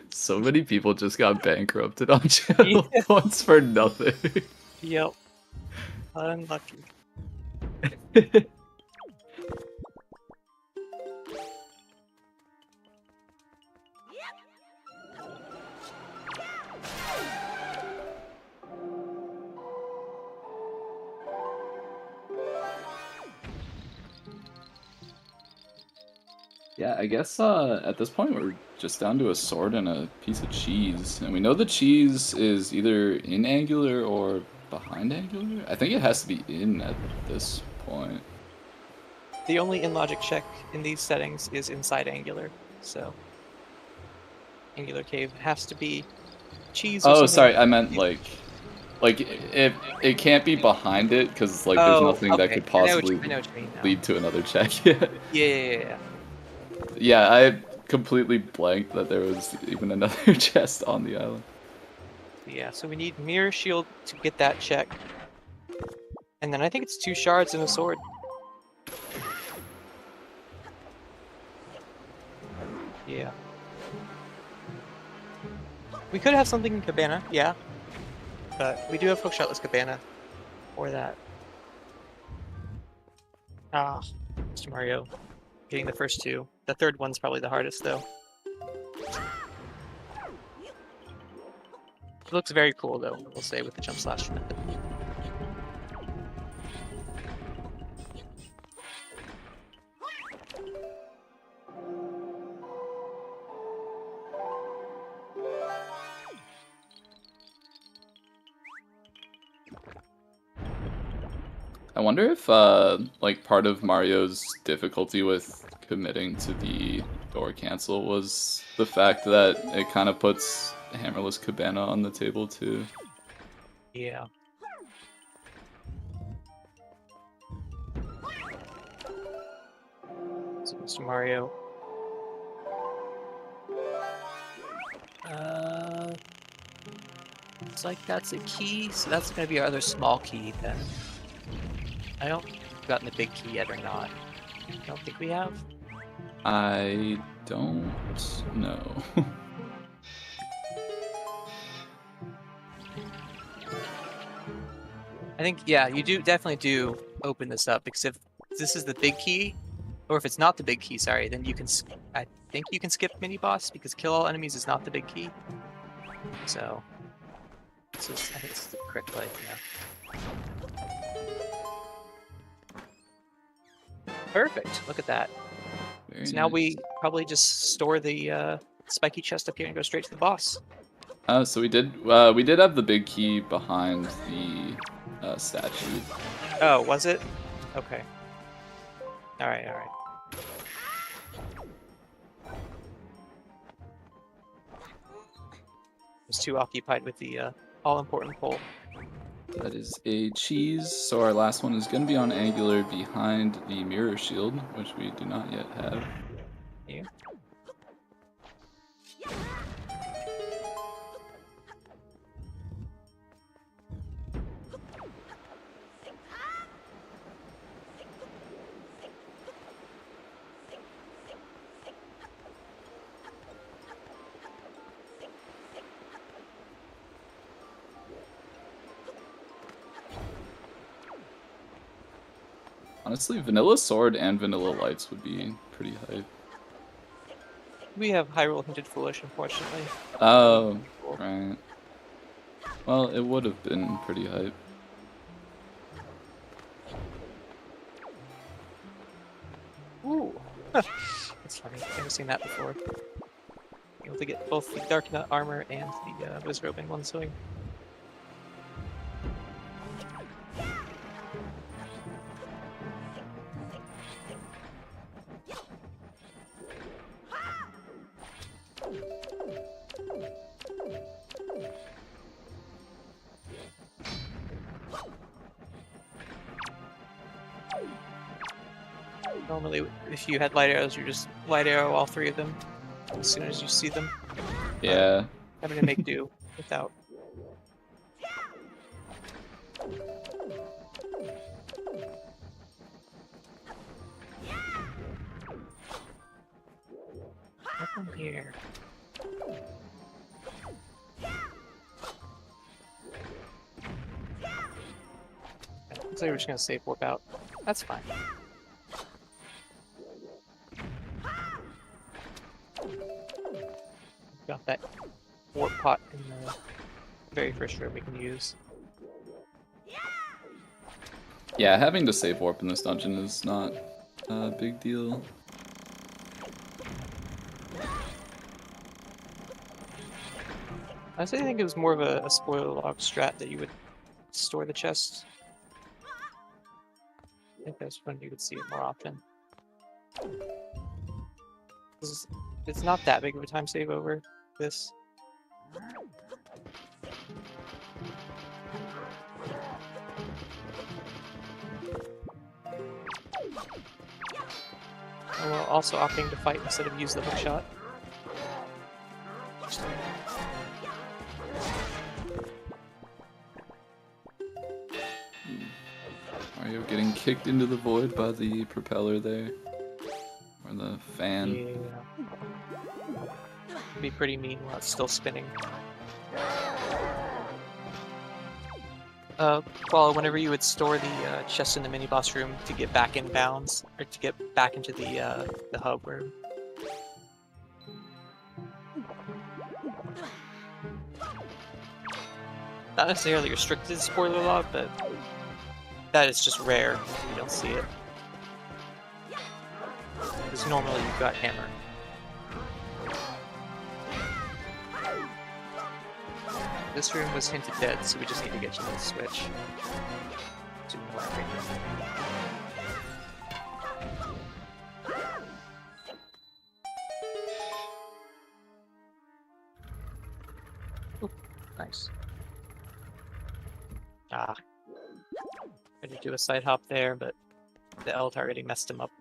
So many people just got bankrupted on channel points for nothing. Yep. Unlucky. Yeah, I guess at this point we're just down to a sword and a piece of cheese. And we know the cheese is either in angular or behind angular. I think it has to be in at this point. The only in-logic check in these settings is inside angular, so angular cave has to be cheese or Oh, something. sorry, I meant like it can't be behind it because like there's nothing that could possibly I know what you mean now. lead to another check. Yeah. Yeah. Yeah, I completely blanked that there was even another chest on the island. Yeah, so we need mirror shield to get that check. And then I think it's 2 shards and a sword. Yeah. We could have something in Cabana, yeah. But we do have Hookshotless Cabana for that. Ah, Mr. Mario getting the first 2. The third one's probably the hardest, though. It looks very cool, though, we'll say, with the jump slash method. I wonder if like part of Mario's difficulty with committing to the door cancel was the fact that it kind of puts Hammerless Cabana on the table too. Yeah. So Mr. Mario. Looks like that's a key, so that's gonna be our other small key then. I don't know if we've gotten the big key yet or not. I don't think we have. I don't know. I think, yeah, you definitely do open this up, because if this is the big key, or if it's not the big key, sorry, then you can, I think you can skip mini boss, because kill all enemies is not the big key. So, I think it's the correct play, yeah. Perfect, look at that. So now we probably just store the spiky chest up here and go straight to the boss. So we did have the big key behind the statue. Oh, was it? Okay. Alright, alright. Was too occupied with the all-important pole. That is a cheese, so our last one is going to be on angular behind the mirror shield, which we do not yet have. Yeah. Honestly, Vanilla Sword and Vanilla Lights would be pretty hype. We have Hyrule Hinted Foolish, unfortunately. Oh, right. Well, it would have been pretty hype. Ooh. That's funny. I've never seen that before. Able to get both the Dark Nut armor and the Wizrobe in one swing. Normally, if you had light arrows, you just light arrow all 3 of them as soon as you see them. Yeah. Having to make do without. Nothing here. Looks like we're just gonna save warp out. That's fine. Got that warp pot in the very first room we can use. Yeah, having to save warp in this dungeon is not a big deal. I honestly think it was more of a spoiler log strat that you would store the chest. I think that's when you would see it more often. It's not that big of a time save over this. And while also opting to fight instead of use the hookshot. Mario getting kicked into the void by the propeller there. Or the fan. Yeah. Be pretty mean while it's still spinning. Well, whenever you would store the chest in the mini boss room to get back in bounds, or to get back into the hub room. Not necessarily restricted spoiler log, but that is just rare. You don't see it. Because normally you've got hammer. This room was hinted dead, so we just need to get to the switch. To more Ooh, nice. Ah. I did do a side hop there, but the L targeting messed him up.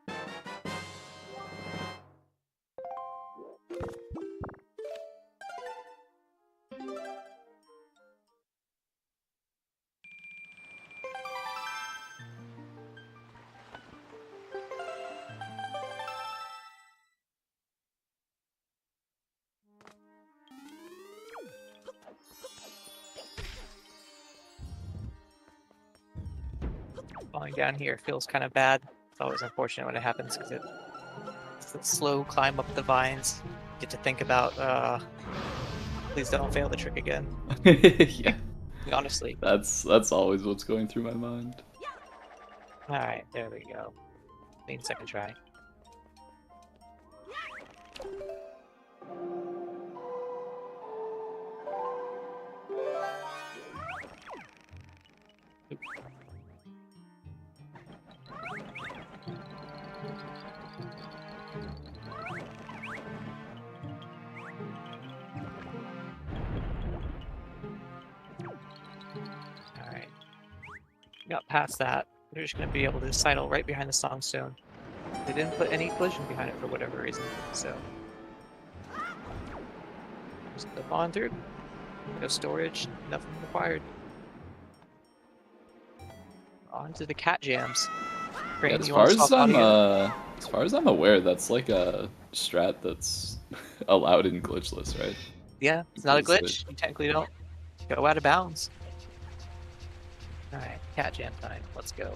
Falling down here feels kind of bad. It's always unfortunate when it happens because it's a slow climb up the vines. Get to think about, please don't fail the trick again. Yeah. Honestly. That's always what's going through my mind. Alright, there we go. Clean second try. Oop. Alright. Got past that. We're just going to be able to sidle right behind the Songstone. They didn't put any collision behind it for whatever reason, so... Just clip on through. No storage, nothing required. On to the cat jams. Yeah, Crane, as you far wanna as swap audio? as far as I'm aware, that's like a strat that's allowed in glitchless, right? Yeah, it's not a Because glitch. You technically don't go out of bounds. Alright, cat jam time. Let's go.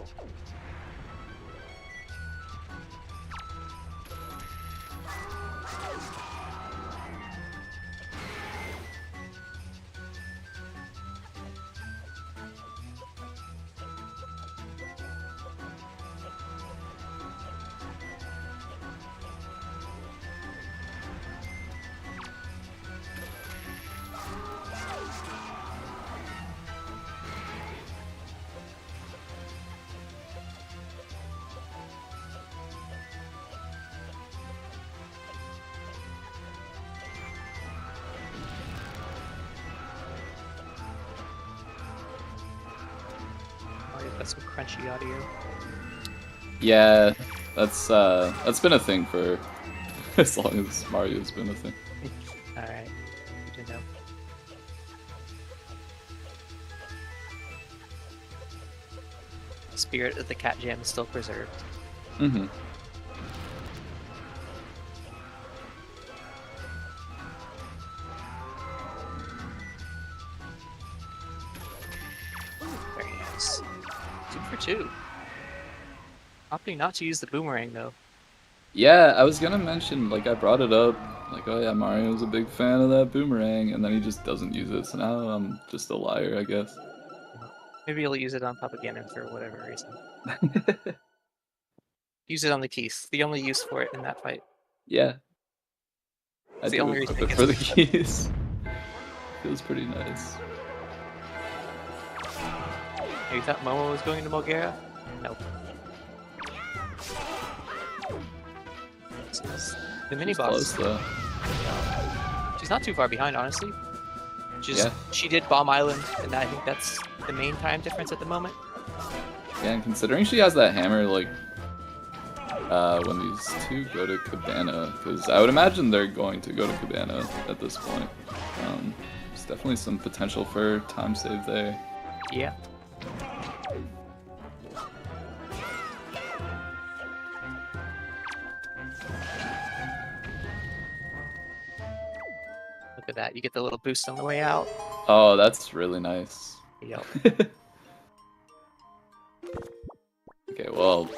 Mario got some crunchy audio. Yeah, that's been a thing for as long as Mario's been a thing. Alright, good to know. The spirit of the cat jam is still preserved. Mm-hmm. Very nice. for 2. Opting not to use the boomerang though. Yeah, I was gonna mention, like, I brought it up, like, oh yeah, Mario's a big fan of that boomerang, and then he just doesn't use it, so now I'm just a liar, I guess. Maybe he'll use it on Papa Ganon for whatever reason. Use it on the keys. The only use for it in that fight. Yeah. I It's the do only reason equip it it for the gets keys. Feels pretty nice. Oh, you thought Momo was going to Mulgara? Nope. This is the mini boss. Close though. She's not too far behind, honestly. Yeah. She did Bomb Island, and I think that's the main time difference at the moment. Yeah, and considering she has that hammer, like, when these two go to Cabana, because I would imagine they're going to go to Cabana at this point. There's definitely some potential for time save there. Yeah. Look at that, you get the little boost on the way out. Oh, that's really nice. Yep. Okay, well,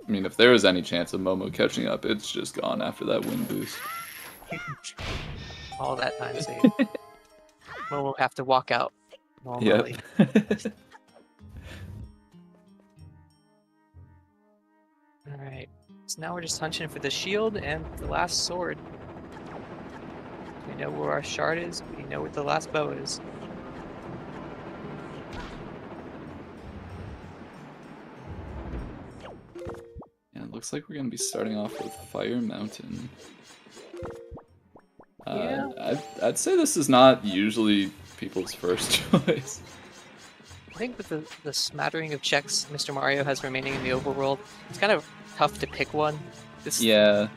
I mean, if there was any chance of Momo catching up, it's just gone after that wind boost. All that time saved. Momo will have to walk out normally. Yep. Alright, so now we're just hunting for the shield and the last sword. We know where our shard is, we know where the last bow is. Yeah, it looks like we're gonna be starting off with Fire Mountain. Yeah. I'd say this is not usually people's first choice. I think with the smattering of checks Mr. Mario has remaining in the overworld, it's kind of tough to pick one. Yeah.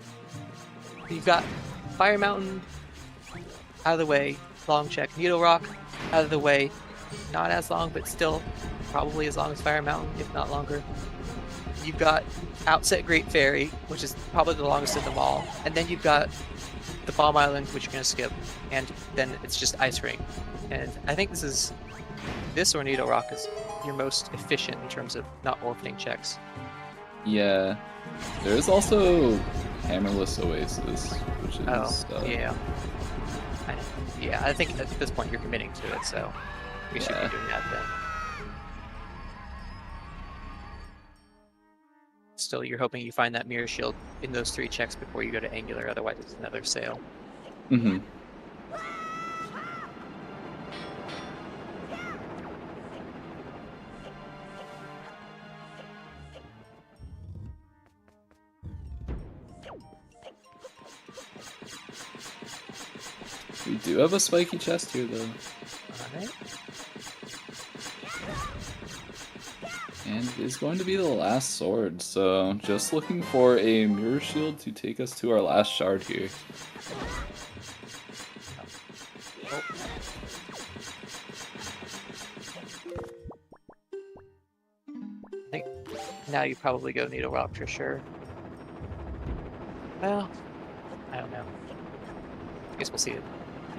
You've got Fire Mountain out of the way, long check. Needle Rock out of the way, not as long, but still probably as long as Fire Mountain, if not longer. You've got Outset Great Fairy, which is probably the longest of them all, and then you've got the Bomb Island, which you're going to skip, and then it's just Ice Ring. And I think this or Needle Rock is your most efficient in terms of not orphaning checks. Yeah. There is also Hammerless Oasis, which is... yeah. I think at this point you're committing to it, so we should be doing that then. Still, you're hoping you find that Mirror Shield in those 3 checks before you go to Angular, otherwise it's another sale. Mm-hmm. We do have a spiky chest here, though. Alright. And it is going to be the last sword, so just looking for a Mirror Shield to take us to our last shard here. Oh. I think now you probably go Needle Rock for sure. Well, I don't know. I guess we'll see it.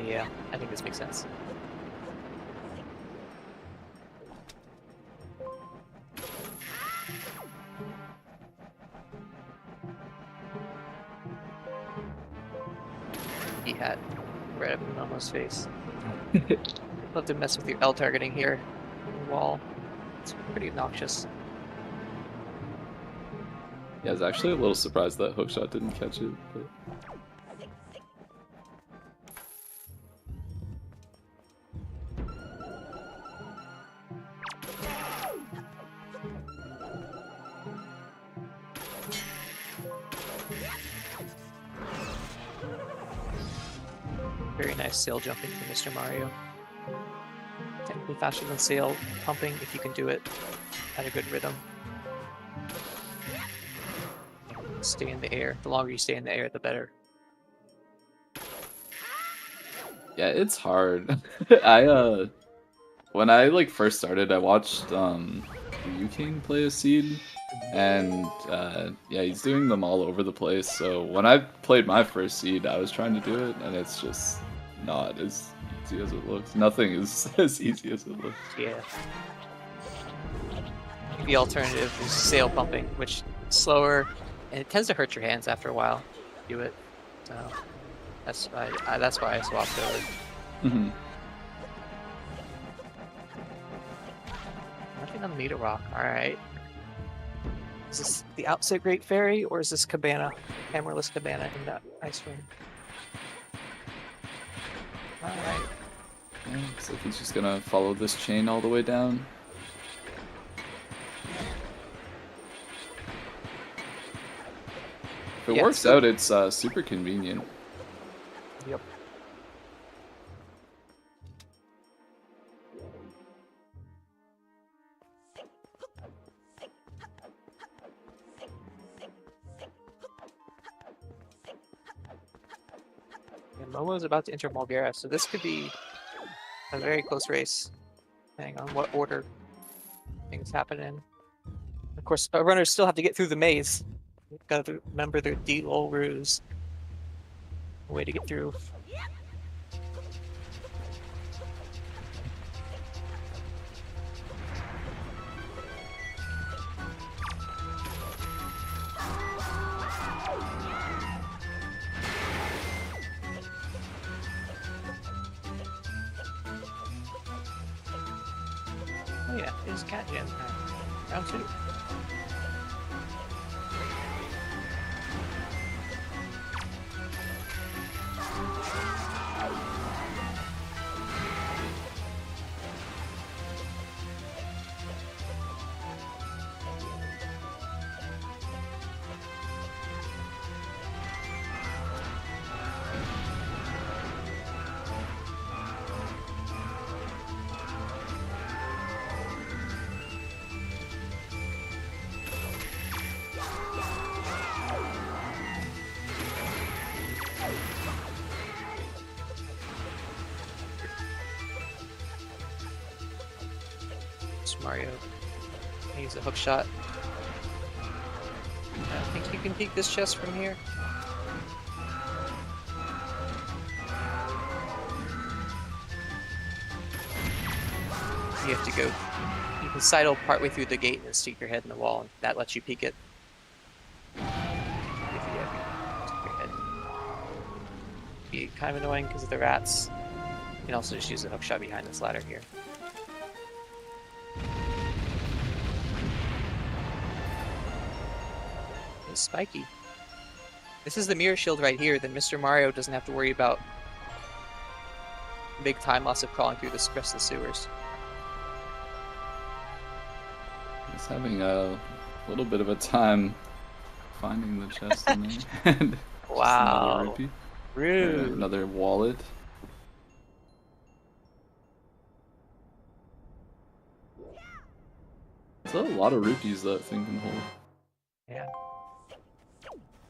Yeah, I think this makes sense. He had right up in Momo's face. Love to mess with your L targeting here on the wall. It's pretty obnoxious. Yeah, I was actually a little surprised that hookshot didn't catch it. But... Very nice sail jumping from Mr. Mario. Technically faster than sail pumping if you can do it at a good rhythm. Stay in the air. The longer you stay in the air, the better. Yeah, it's hard. When I like first started, I watched Liu King play a seed, and yeah, he's doing them all over the place. So when I played my first seed, I was trying to do it, and it's just not as easy as it looks. Nothing is as easy as it looks. Yeah. the alternative is sail pumping, which is slower, and it tends to hurt your hands after a while. Do it. So that's why I swapped over. Mm-hmm. Nothing on the meter rock. All right. Is this the Outset Great Fairy, or is this Cabana, Hammerless Cabana in that ice room? All right. Yeah, looks like he's just gonna follow this chain all the way down. If it Yeah, works out, it's super convenient. Yep. And Momo's about to enter Mulgara, so this could be a very close race, depending on what order things happen in. Of course, runners still have to get through the maze. You've got to remember the D-Lol ruse. A way to get through. Oh yeah, it's Cat Jam time. Round 2. Mario needs a hook shot. I don't think you can peek this chest from here. You have to go. You can sidle partway through the gate and stick your head in the wall, and that lets you peek it. If you stick your head. Be kind of annoying because of the rats. You can also just use a hook shot behind this ladder here. It's spiky. This is the mirror shield right here, then Mr. Mario doesn't have to worry about big time loss of crawling through the rest of the sewers. He's having a little bit of a time finding the chest in there. And Wow. Another rupee. Rude. Another wallet. It's a lot of rupees that thing can hold. Yeah.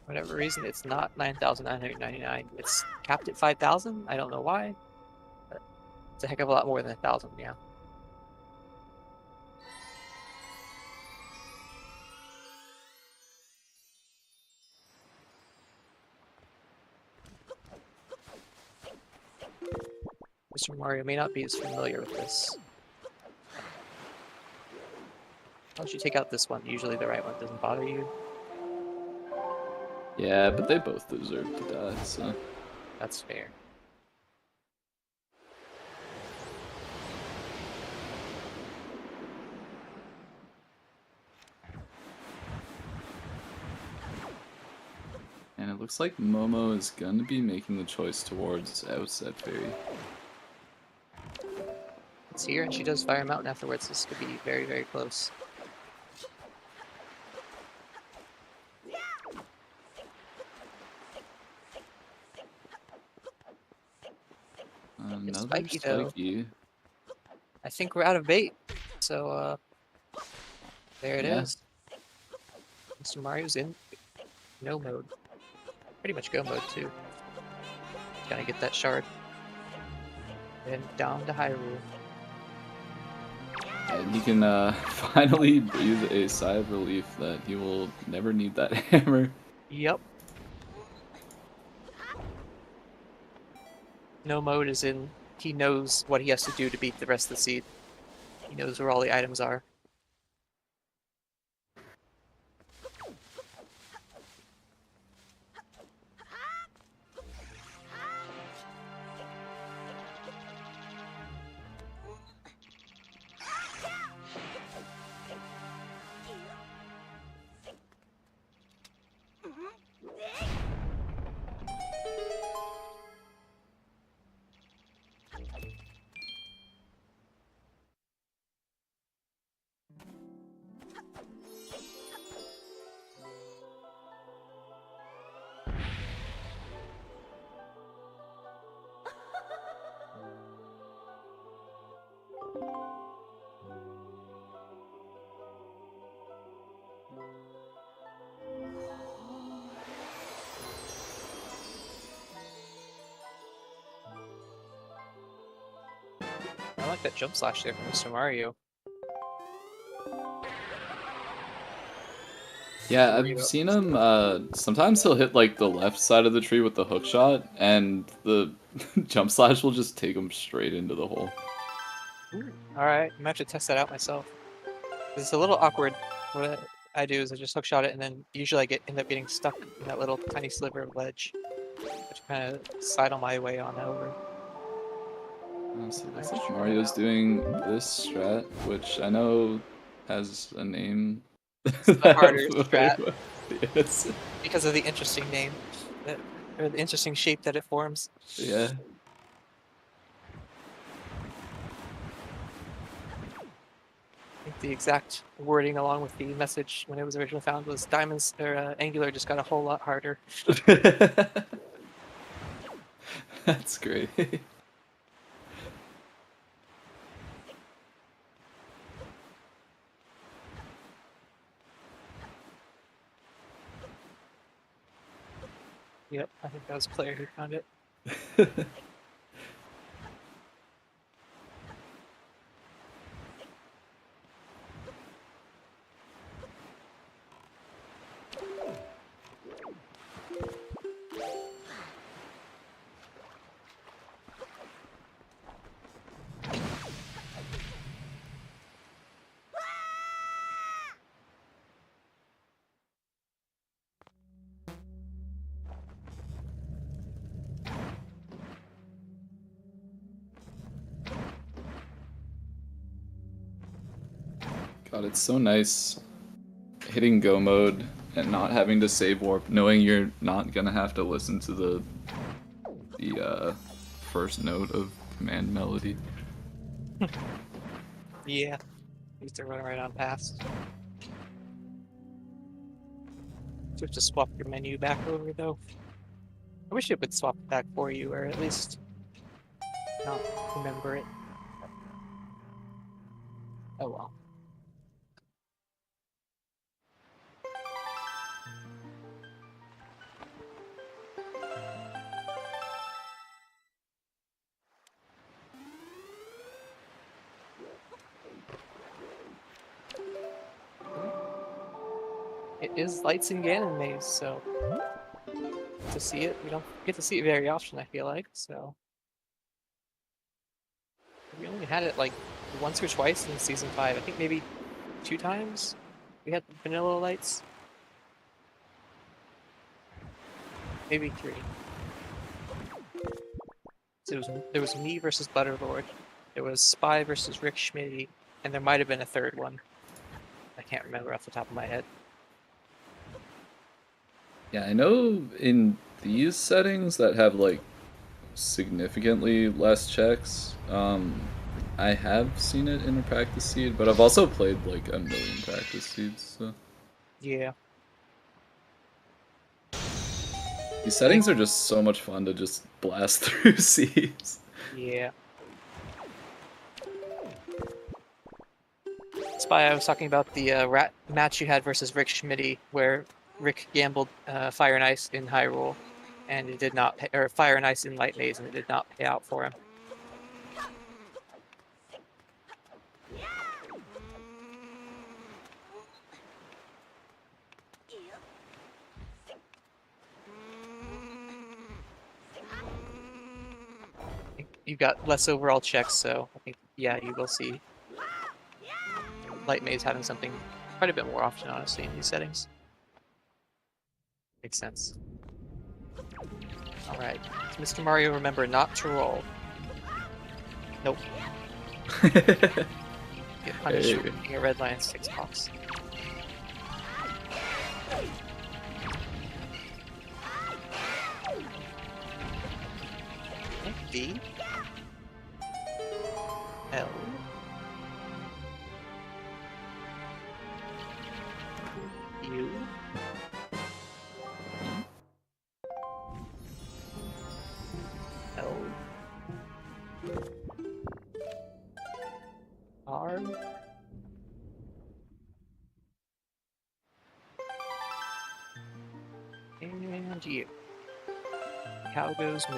For whatever reason, it's not 9,999. It's capped at 5,000. I don't know why. But it's a heck of a lot more than 1,000, yeah. Mr. Mario may not be as familiar with this. Why don't you take out this one? Usually the right one doesn't bother you. Yeah, but they both deserve to die, so... That's fair. And it looks like Momo is gonna be making the choice towards Outset Fairy. It's here, and she does Fire Mountain afterwards. This could be very, very close. Another spiky, though. spiky. I think we're out of bait, so there it is. Mr. Mario's in no mode. Pretty much go mode too. Gotta get that shard. And down to Hyrule. And he can finally breathe a sigh of relief that he will never need that hammer. Yep. No mode is in. He knows what he has to do to beat the rest of the seed. He knows where all the items are. I like that jump slash there from Mr. Mario. Yeah, Worry I've about seen him. Sometimes he'll hit like the left side of the tree with the hook shot, and the jump slash will just take him straight into the hole. Alright, I'm gonna have to test that out myself. It's a little awkward. What I do is I just hook shot it, and then usually I end up getting stuck in that little tiny sliver of ledge, which kind of sidle my way on over. So it looks like Mario's doing this strat, which I know has a name. It's the harder strat. Yes. Because of the interesting name, or the interesting shape that it forms. Yeah. I think the exact wording along with the message when it was originally found was diamonds or angular just got a whole lot harder. That's great. Yep, I think that was Claire who found it. God, it's so nice hitting go mode and not having to save warp, knowing you're not gonna have to listen to the first note of command melody. Yeah, used to run right on past. You have to swap your menu back over though. I wish it would swap it back for you, or at least not remember it. Oh well. It is Lights and Ganon Maze, so to see it, we don't get to see it very often, I feel like, so. We only had it like once or twice in Season 5. I think maybe 2 times we had Vanilla Lights. Maybe 3. So there was me versus Butterlord, there was Spy versus Rick Schmitty, and there might have been a third one. I can't remember off the top of my head. Yeah, I know in these settings that have like significantly less checks, I have seen it in a practice seed, but I've also played like a million practice seeds, so. Yeah. These settings are just so much fun to just blast through seeds. Yeah. Spy, I was talking about the match you had versus Rick Schmitty, where Rick gambled Fire and Ice in Hyrule, and it did not pay, or Fire and Ice in Light Maze, and it did not pay out for him. You've got less overall checks, so I think, yeah, you will see Light Maze having something quite a bit more often, honestly, in these settings. Makes sense. Alright, Mr. Mario, remember not to roll. Nope. Get punished for being a Red Lion 6 box. D L U L R and U. Cow goes moo.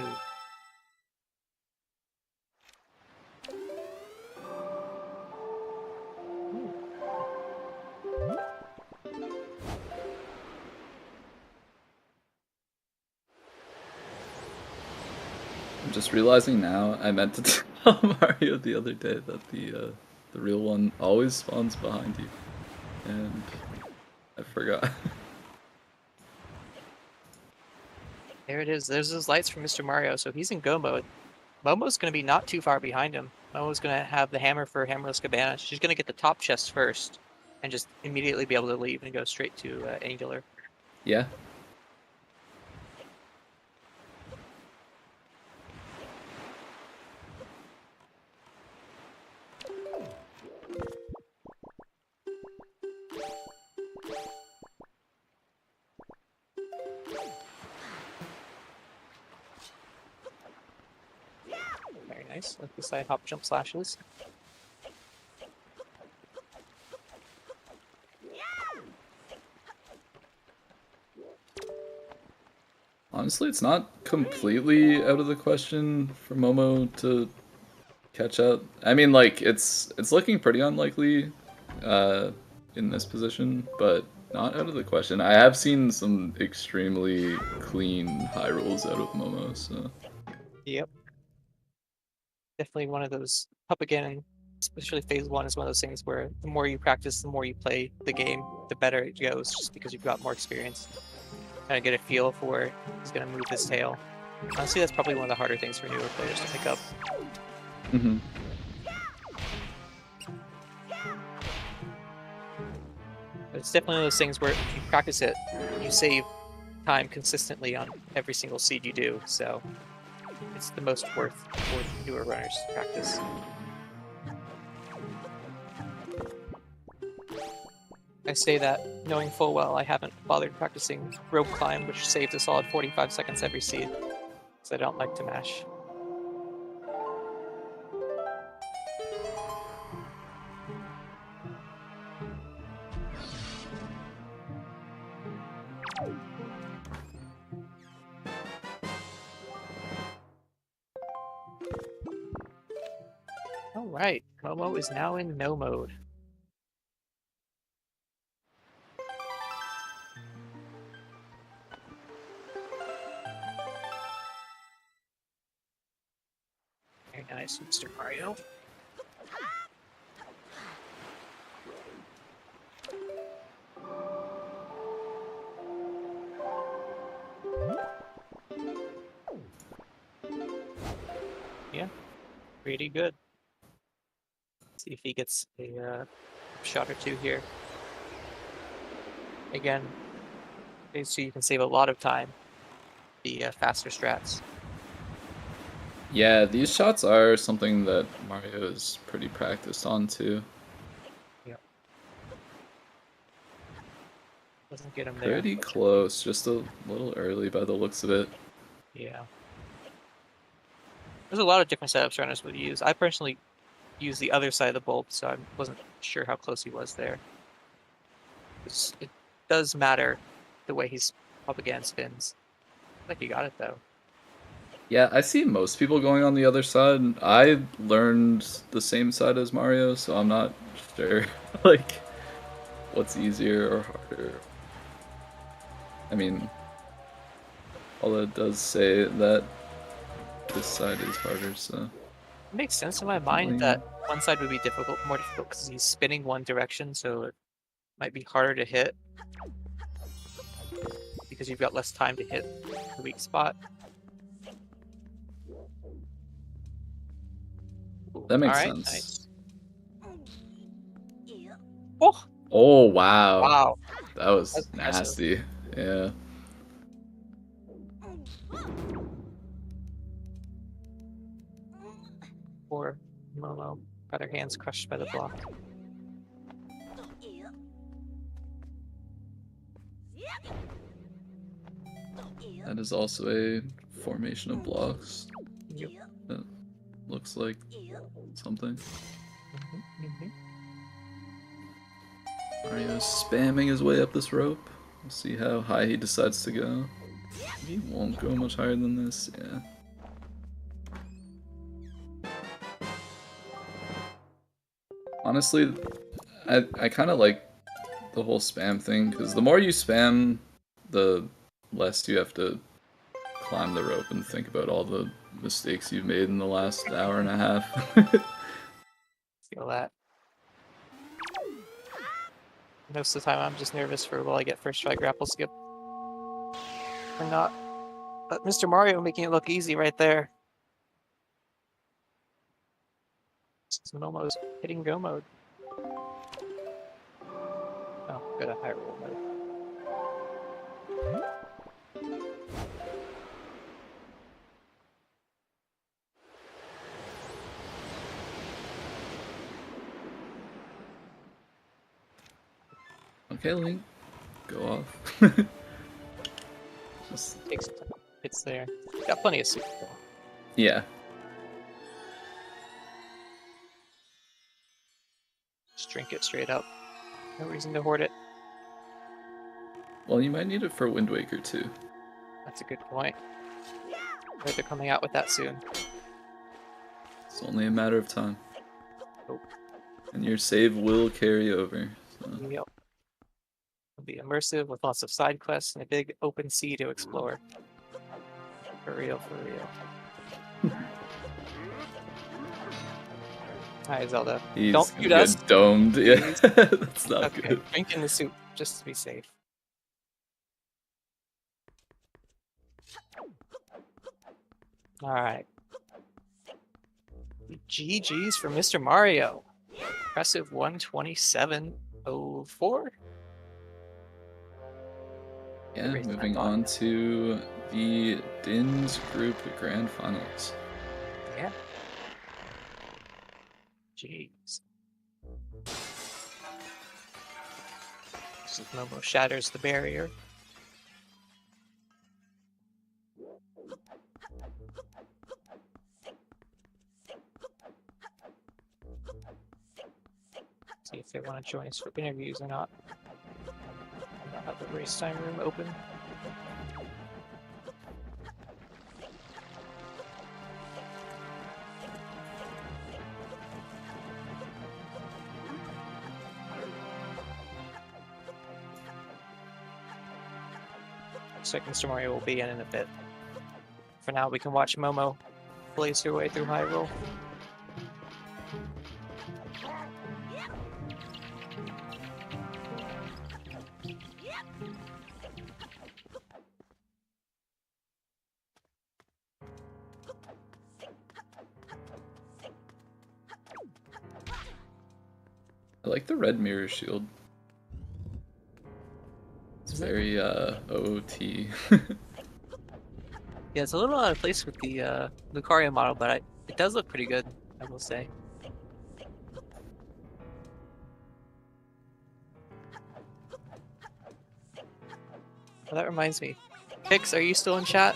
I'm just realizing now I meant to tell Mario the other day that the real one always spawns behind you, and I forgot. There it is. There's those lights from Mr. Mario. So he's in go mode. Momo's going to be not too far behind him. Momo's going to have the hammer for Hammerless Cabana. She's going to get the top chest first and just immediately be able to leave and go straight to Angular. Yeah. Very nice. Like the side hop jump slashes. Honestly, it's not completely out of the question for Momo to catch up. I mean, like, it's looking pretty unlikely in this position, but not out of the question. I have seen some extremely clean high rolls out of Momo, so... Yep. Definitely one of those up again, especially phase 1 is one of those things where the more you practice, the more you play the game, the better it goes, just because you've got more experience. Kind of get a feel for where he's going to move his tail. Honestly, that's probably one of the harder things for newer players to pick up. Mm-hmm. But it's definitely one of those things where if you practice it, you save time consistently on every single seed you do, so it's the most worth for newer runners to practice. I say that knowing full well I haven't bothered practicing rope climb, which saves a solid 45 seconds every seed, because I don't like to mash. Alright, Momo is now in no mode. Very nice, Mr. Mario. Yeah, pretty good. Let's see if he gets a shot or two here. Again, so you can save a lot of time. The faster strats. Yeah, these shots are something that Mario is pretty practiced on too. Yeah. Doesn't get him there. Pretty close, just a little early by the looks of it. Yeah. There's a lot of different setups runners would use. I personally use the other side of the bulb, so I wasn't sure how close he was there. It does matter the way he's up against spins. I think he got it though. Yeah, I see most people going on the other side. I learned the same side as Mario, so I'm not sure like what's easier or harder. I mean, all it does say that this side is harder, so... It makes sense in my mind that one side would be more difficult because he's spinning one direction, so it might be harder to hit because you've got less time to hit the weak spot. That makes All right, sense. Nice. Oh! Oh, wow. Wow. That was That's nasty. Yeah. Poor Momo got her hands crushed by the block. That is also a formation of blocks. Yep. That looks like something. Mario's spamming his way up this rope. We'll see how high he decides to go. He won't go much higher than this, yeah. Honestly, I kind of like the whole spam thing, because the more you spam, the less you have to climb the rope and think about all the mistakes you've made in the last hour and a half. Feel that. Most of the time, I'm just nervous for will I get first try grapple skip or not. But Mr. Mario making it look easy right there. Momo's hitting go mode. Oh, good at high roll mode. Okay, Link, go off. Just Takes time. It's there. Got plenty of soup though. yeah. Just drink it straight up. No reason to hoard it. Well, you might need it for Wind Waker too. That's a good point. Right, they're coming out with that soon. It's only a matter of time. Oh. And your save will carry over. So. Yep. It'll be immersive with lots of side quests and a big open sea to explore. For real, for real. Hi, Zelda. He's Don't gonna shoot get us. domed. Yeah, that's not Okay, good. drink in the soup, just to be safe. Alright. GG's for Mr. Mario. Impressive 127.04. Yeah, Raise that moving bar. on to the Dins Group Grand Finals. Yeah. Jeez. Momo shatters the barrier. See if they want to join us for interviews or not. I'll have the race time room open. Looks like Mr. Mario will be in a bit. For now, we can watch Momo blaze her way through Hyrule. I like the red mirror shield. It's very OOT. Yeah, it's a little out of place with the Lucario model, but it does look pretty good, I will say. Well, that reminds me. Pix, are you still in chat?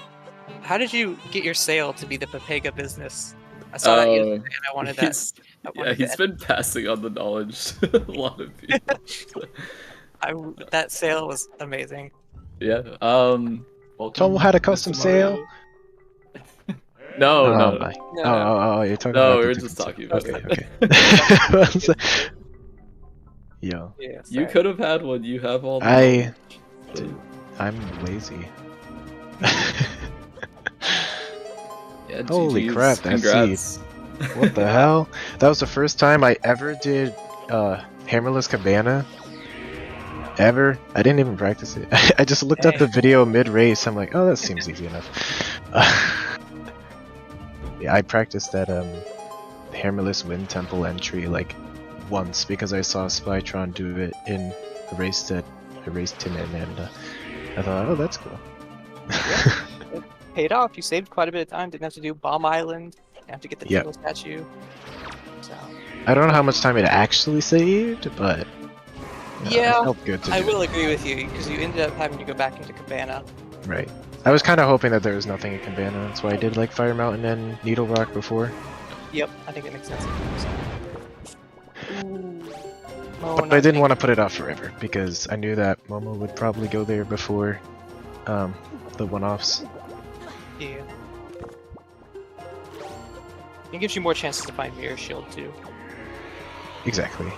How did you get your sale to be the Pepega business? I saw that yesterday and I wanted that. Yeah, he's been passing on the knowledge to a lot of people. That sale was amazing. Yeah. Tomo had a custom sale. No, no. My. No, Oh, you're talking No, about we were the just different talking about Okay, okay. Yo, Yeah, You sorry. could have had one. You have all the I'm lazy. Yeah, Holy GG's. crap, that Congrats. What the hell? That was the first time I ever did Hammerless Cabana. Ever. I didn't even practice it. I just looked up the video mid-race. I'm like, oh, that seems easy enough. Yeah, I practiced that Hammerless Wind Temple entry like once because I saw Spytron do it in a race that I raced him in, and I thought, oh, that's cool. It paid off. You saved quite a bit of time. Didn't have to do Bomb Island. Didn't have to get the Yep. Tingle statue. So I don't know how much time it actually saved, but Yeah, it felt good to I do. will agree with you because you ended up having to go back into Cabana. Right. I was kind of hoping that there was nothing in Cabana. That's why I did like Fire Mountain and Needle Rock before. Yep, I think it makes sense. Ooh. Oh, But I didn't want to put it off forever because I knew that Momo would probably go there before the one-offs. Yeah. It gives you more chances to find Mirror Shield too. Exactly.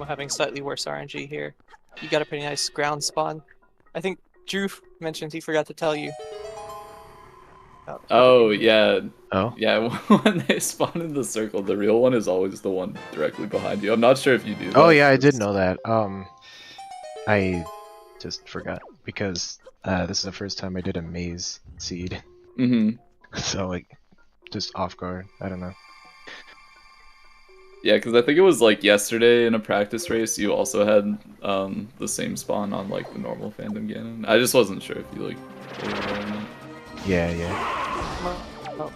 Momo having slightly worse RNG here. You got a pretty nice ground spawn. I think Drew mentioned he forgot to tell you. Oh, yeah. Oh, Yeah, when they spawn in the circle, the real one is always the one directly behind you. I'm not sure if you do that. oh yeah, I did know that. I just forgot because this is the first time I did a maze seed, Mm-hmm. so like just off guard. I don't know. Yeah, because I think it was like yesterday in a practice race, you also had the same spawn on like the normal Phantom Ganon. I just wasn't sure if you like were aware or not. Yeah, yeah. Oh.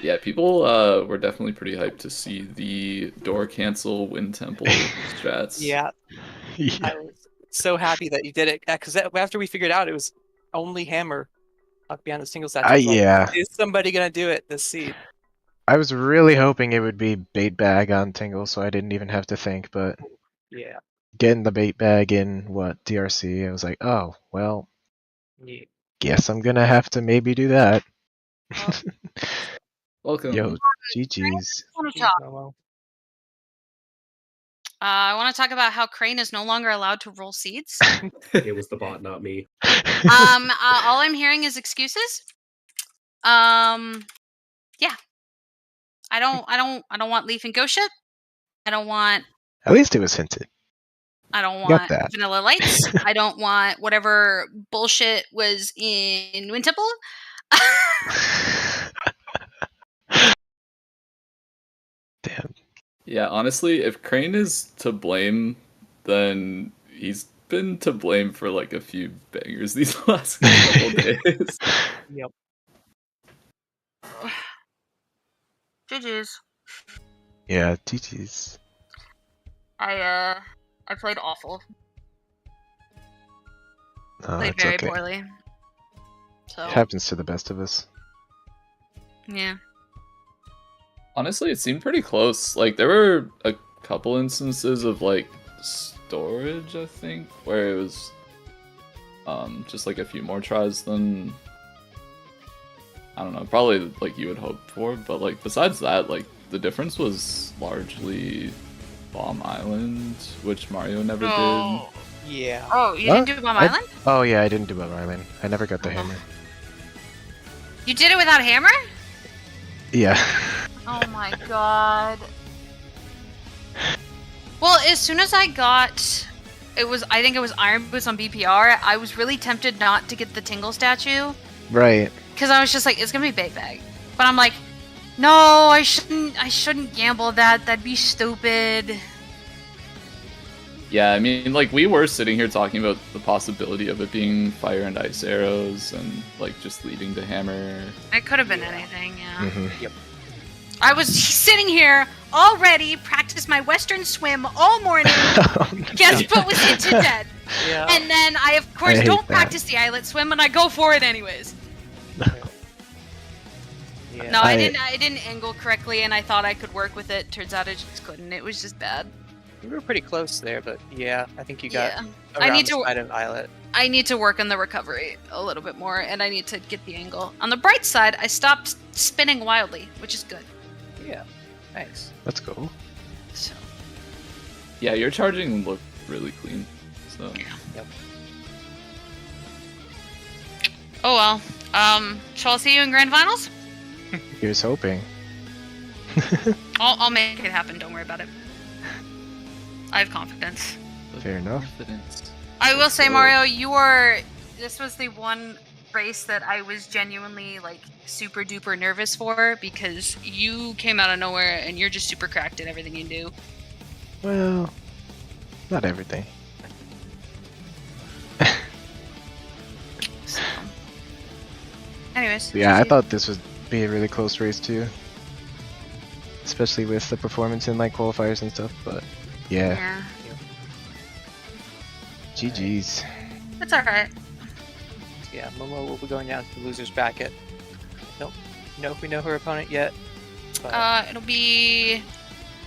Yeah, people were definitely pretty hyped to see the door cancel Wind Temple strats. Yeah, Yeah. I was so happy that you did it because after we figured out it was only hammer beyond the single statue. Yeah. Is somebody gonna do it this seed? I was really hoping it would be bait bag on Tingle, so I didn't even have to think. But Yeah. getting the bait bag in what DRC, I was like, oh well, Yeah. guess I'm gonna have to maybe do that. Welcome. Yo, GG's. Momo. I want to talk about how Crane is no longer allowed to roll seeds. It was the bot, not me. All I'm hearing is excuses. Yeah. I don't want Leaf and Ghost Ship. I don't want At least it was hinted. want Got that. Vanilla Lights. I don't want whatever bullshit was in Wind Temple. Damn. Yeah, honestly, if Crane is to blame, then he's been to blame for like a few bangers these last couple days. Yep. GG's. Yeah, GG's. I played awful. Oh, Played it's very okay. poorly. So It happens to the best of us. yeah. Honestly, it seemed pretty close. Like, there were a couple instances of, like, storage, I think, where it was just, like, a few more tries than, I don't know, probably, like, you would hope for. But, like, besides that, like, the difference was largely Bomb Island, which Mario never Oh. Yeah. Oh, you Huh? didn't do Bomb I- Island? Oh yeah, I didn't do Bomb Island. I never got the Uh-huh. hammer. You did it without hammer? Yeah. Oh my god. Well, as soon as I got I think it was Iron Boots on BPR, I was really tempted not to get the Tingle statue. Right. Because I was just like, it's gonna be bait bag. But I'm like, no, I shouldn't gamble that. That'd be stupid. Yeah, I mean, like, we were sitting here talking about the possibility of it being fire and ice arrows and, like, just leading to hammer. It could have been anything, yeah. Mhm. I was sitting here already, practiced my Western swim all morning. Oh, no. Guess what was into dead? Yeah. And then I, of course, I hate don't that. practice the eyelet swim, and I go for it anyways. Yeah. No, I I- didn't angle correctly, and I thought I could work with it. Turns out I just couldn't. It was just bad. We were pretty close there, but yeah, I think you got Yeah. around I need the to- side of Islet. I need to work on the recovery a little bit more, and I need to get the angle. On the bright side, I stopped spinning wildly, which is good. Yeah. Nice. Let's go. So Yeah, your charging looked really clean, so... Yep. oh well. Shall I see you in grand finals? Here's hoping. I'll make it happen. Don't worry about it. I have confidence. Fair enough. Confidence. I will say, Cool. Mario, this was the one race that I was genuinely like super duper nervous for because you came out of nowhere and you're just super cracked at everything you do. Well, not everything. So. Anyways. Yeah, I GG. thought this would be a really close race too. Especially with the performance in like qualifiers and stuff, but yeah. Yeah. GG's. That's alright. Yeah, Momo will be going down to the loser's bracket. Don't know if we know her opponent yet. But It'll be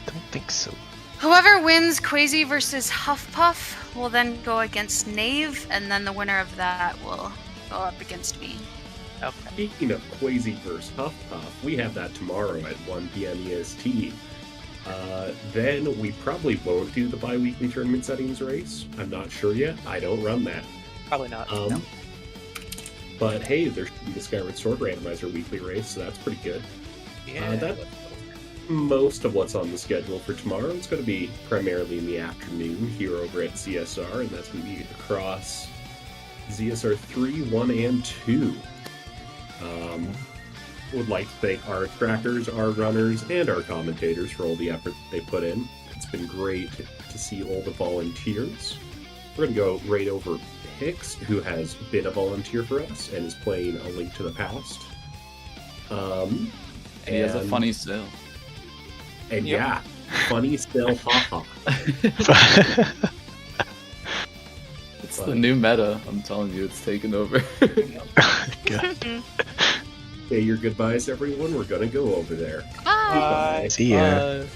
Don't think so. Whoever wins Quasi versus Huffpuff will then go against Knave, and then the winner of that will go up against me. Okay. Speaking of Quasi vs. Huffpuff, we have that tomorrow at 1 p.m. EST. Then we probably won't do the bi-weekly tournament settings race. I'm not sure yet. I don't run that. Probably not. No. But hey, there should be the Skyward Sword Randomizer weekly race, so that's pretty good. Yeah. That's most of what's on the schedule for tomorrow. It's going to be primarily in the afternoon here over at ZSR, and that's going to be across ZSR 3, 1, and 2. Would like to thank our trackers, our runners, and our commentators for all the effort they put in. It's been great to see all the volunteers. We're going to go right over Pix, who has been a volunteer for us and is playing A Link to the Past. And he has a funny sale. And yeah, funny still, haha. It's the new meta. I'm telling you, it's taken over. Say your goodbyes, everyone. We're gonna go over there. Bye. Bye. See ya. Bye.